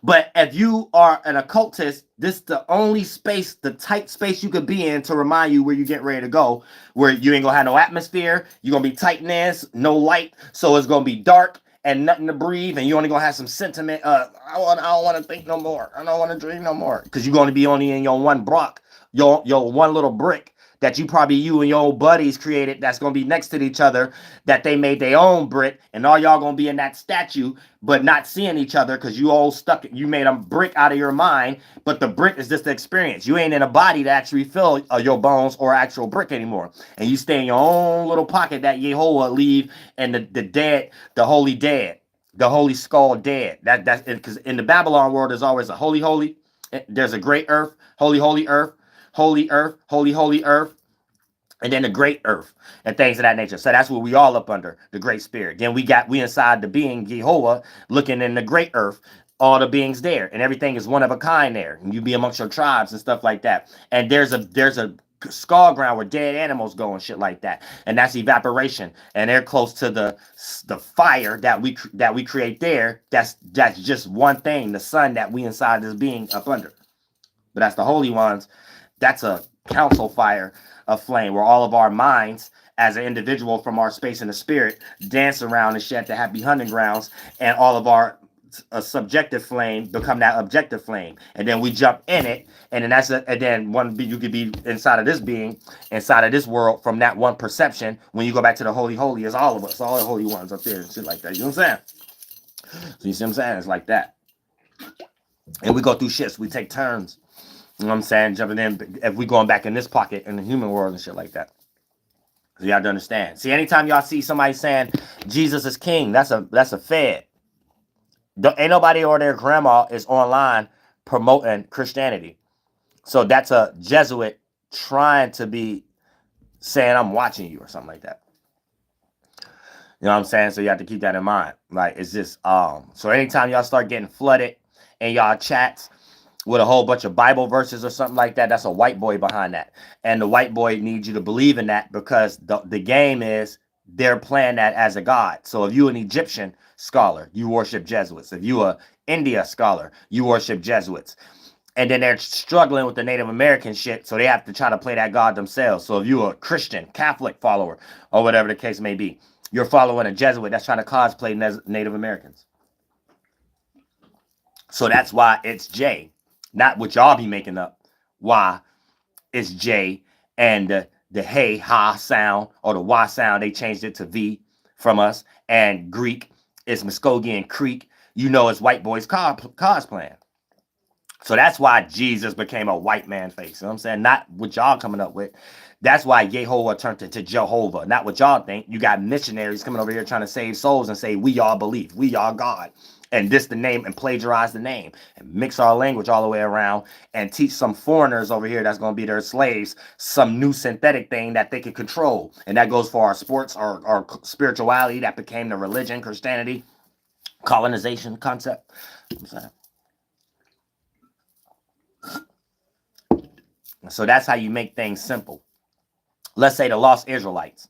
But if you are an occultist, this is the only space, the tight space you could be in to remind you where you get ready to go, where you ain't gonna have no atmosphere, you're gonna be tight in this, no light, so it's gonna be dark and nothing to breathe, and you're only gonna have some sentiment. I don't want to think no more. I don't want to dream no more, because you're gonna be only in your one block, your one little brick that you and your old buddies created that's going to be next to each other, that they made their own brick, and all y'all going to be in that statue, but not seeing each other because you all stuck, you made a brick out of your mind, but the brick is just the experience. You ain't in a body to actually feel your bones or actual brick anymore. And you stay in your own little pocket that Yahlahué leave, and the dead, the holy dead, the holy skull dead. That's because in the Babylon world, there's always a holy, there's a great earth, holy earth, holy earth, holy earth, and then the great earth and things of that nature. So that's what we all up under, the great spirit. Then we inside the being Yahlahué, looking in the great earth, all the beings there, and everything is one of a kind there. And you be amongst your tribes and stuff like that. And there's a skull ground where dead animals go and shit like that, and that's evaporation. And they're close to the fire that we create there. That's just one thing, the sun that we inside this being up under. But that's the holy ones. That's a council fire of flame where all of our minds as an individual from our space and the spirit dance around and shit at the happy hunting grounds, and all of our subjective flame become that objective flame, and then we jump in it, and then you could be inside of this being, inside of this world, from that one perception. When you go back to the holy is all of us, all the holy ones up there and shit like that. You know what I'm saying? So you see what I'm saying? It's like that. And we go through shit, so we take turns. You know what I'm saying? Jumping in, if we going back in this pocket in the human world and shit like that. So you have to understand. See, anytime y'all see somebody saying Jesus is king, that's a fed. Ain't nobody or their grandma is online promoting Christianity. So that's a Jesuit trying to be saying, I'm watching you or something like that. You know what I'm saying? So you have to keep that in mind. Like, it's just, so anytime y'all start getting flooded in y'all chats with a whole bunch of Bible verses or something like that, that's a white boy behind that. And the white boy needs you to believe in that, because the game is they're playing that as a god. So if you an Egyptian scholar, you worship Jesuits. If you a India scholar, you worship Jesuits. And then they're struggling with the Native American shit, so they have to try to play that god themselves. So if you're a Christian, Catholic follower, or whatever the case may be, you're following a Jesuit that's trying to cosplay Native Americans. So that's why it's J. Not what y'all be making up. Why it's J, and the hey, ha sound, or the Y sound, they changed it to V from us. And Greek is Muskogee Creek. You know it's white boys cosplaying. So that's why Jesus became a white man face. You know what I'm saying? Not what y'all coming up with. That's why Yahlahué turned into Jehovah. Not what y'all think. You got missionaries coming over here trying to save souls and say, we all believe. We all God. And this the name, and plagiarize the name. And mix our language all the way around and teach some foreigners over here that's going to be their slaves some new synthetic thing that they can control. And that goes for our sports, our spirituality that became the religion, Christianity, colonization concept. You know what I'm saying? So that's how you make things simple. Let's say the lost Israelites.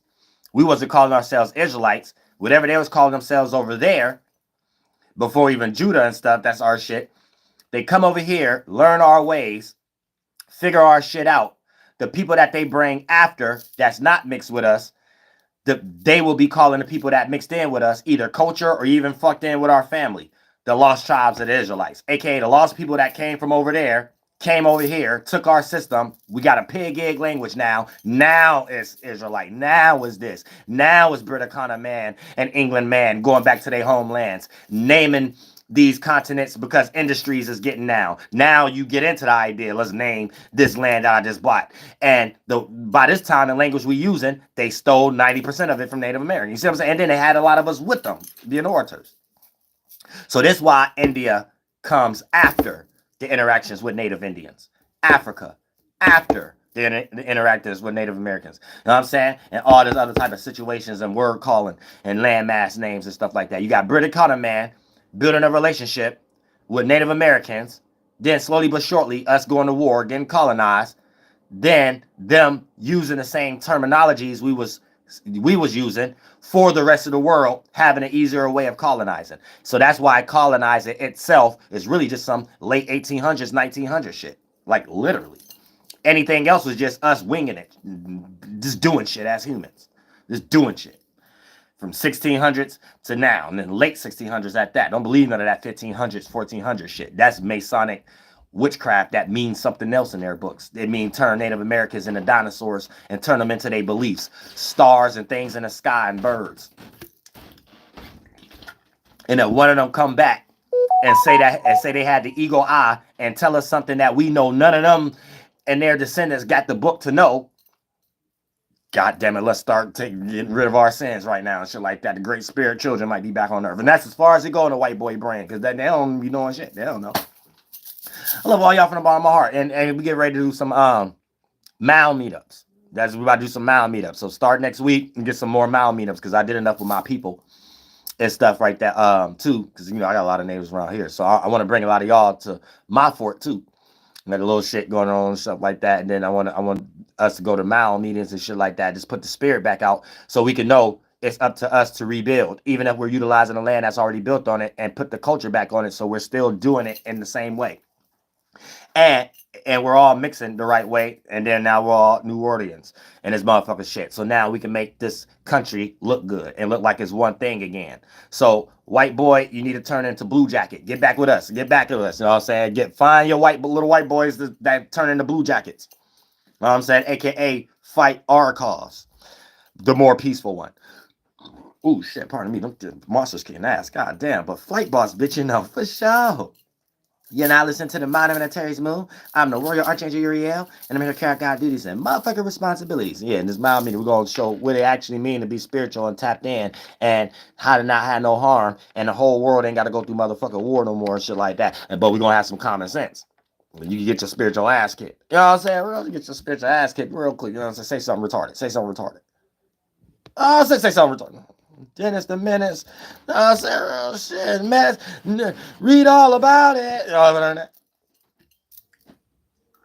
We wasn't calling ourselves Israelites. Whatever they was calling themselves over there, before even Judah and stuff, that's our shit. They come over here, learn our ways, figure our shit out. The people that they bring after, that's not mixed with us, they will be calling the people that mixed in with us either culture or even fucked in with our family. The lost tribes of the Israelites, aka the lost people that came from over there, came over here, took our system. We got a pig egg language now. Now it's Israelite. Now is this. Now is Briticana man and England man going back to their homelands, naming these continents because industries is getting now. Now you get into the idea, let's name this land I just bought. And by this time, the language we using, they stole 90% of it from Native Americans. You see what I'm saying? And then they had a lot of us with them, being orators. So that's why India comes after the interactions with Native Indians. Africa, after the interactions with Native Americans. You know what I'm saying? And all this other type of situations and word calling and landmass names and stuff like that. You got Briticana man building a relationship with Native Americans. Then slowly but shortly, us going to war, getting colonized. Then them using the same terminologies we was using for the rest of the world, having an easier way of colonizing. So that's why colonizing itself is really just some late 1800s, 1900s shit. Like literally. Anything else was just us winging it. Just doing shit as humans. Just doing shit. From 1600s to now. And then late 1600s at that. Don't believe none of that 1500s, 1400s shit. That's Masonic witchcraft that means something else in their books. It means turn Native Americans into dinosaurs and turn them into their beliefs. Stars and things in the sky and birds. And then one of them come back and say they had the eagle eye and tell us something that we know none of them and their descendants got the book to know. God damn it, let's start getting rid of our sins right now and shit like that. The great spirit children might be back on earth. And that's as far as it go in the white boy brain, because they don't be knowing shit. They don't know. I love all y'all from the bottom of my heart. And we get ready to do some Mal meetups. We about to do some Mal meetups. So start next week and get some more Mal meetups, because I did enough with my people and stuff like that too. Because I got a lot of neighbors around here. So I want to bring a lot of y'all to my fort too. Got a little shit going on and stuff like that. And then I want us to go to Mal meetings and shit like that. Just put the spirit back out so we can know it's up to us to rebuild, even if we're utilizing the land that's already built on it, and put the culture back on it so we're still doing it in the same way. And we're all mixing the right way. And then now we're all New Orleans and this motherfucker shit. So now we can make this country look good and look like it's one thing again. So white boy, you need to turn into blue jacket. Get back with us. Get back with us. You know what I'm saying? Find your little white boys that turn into blue jackets. You know what I'm saying? AKA fight our cause. The more peaceful one. Ooh, shit, pardon me. The monsters kicking ass. God damn. But Flight Boss, bitch, you know, for sure. You're not listening to the Modern Military's Moon. I'm the Royal Archangel Uriel, and I'm here to carry out God duties and motherfucking responsibilities. Yeah, in this mild meeting, we're going to show what it actually means to be spiritual and tapped in, and how to not have no harm, and the whole world ain't got to go through motherfucking war no more and shit like that. But we're going to have some common sense. You can get your spiritual ass kicked. You know what I'm saying? We're going to get your spiritual ass kicked real quick. You know what I'm saying? Say something retarded. Say something retarded. Oh, say something retarded. Dennis the Menace. Oh, shit, Menace. Read all about it.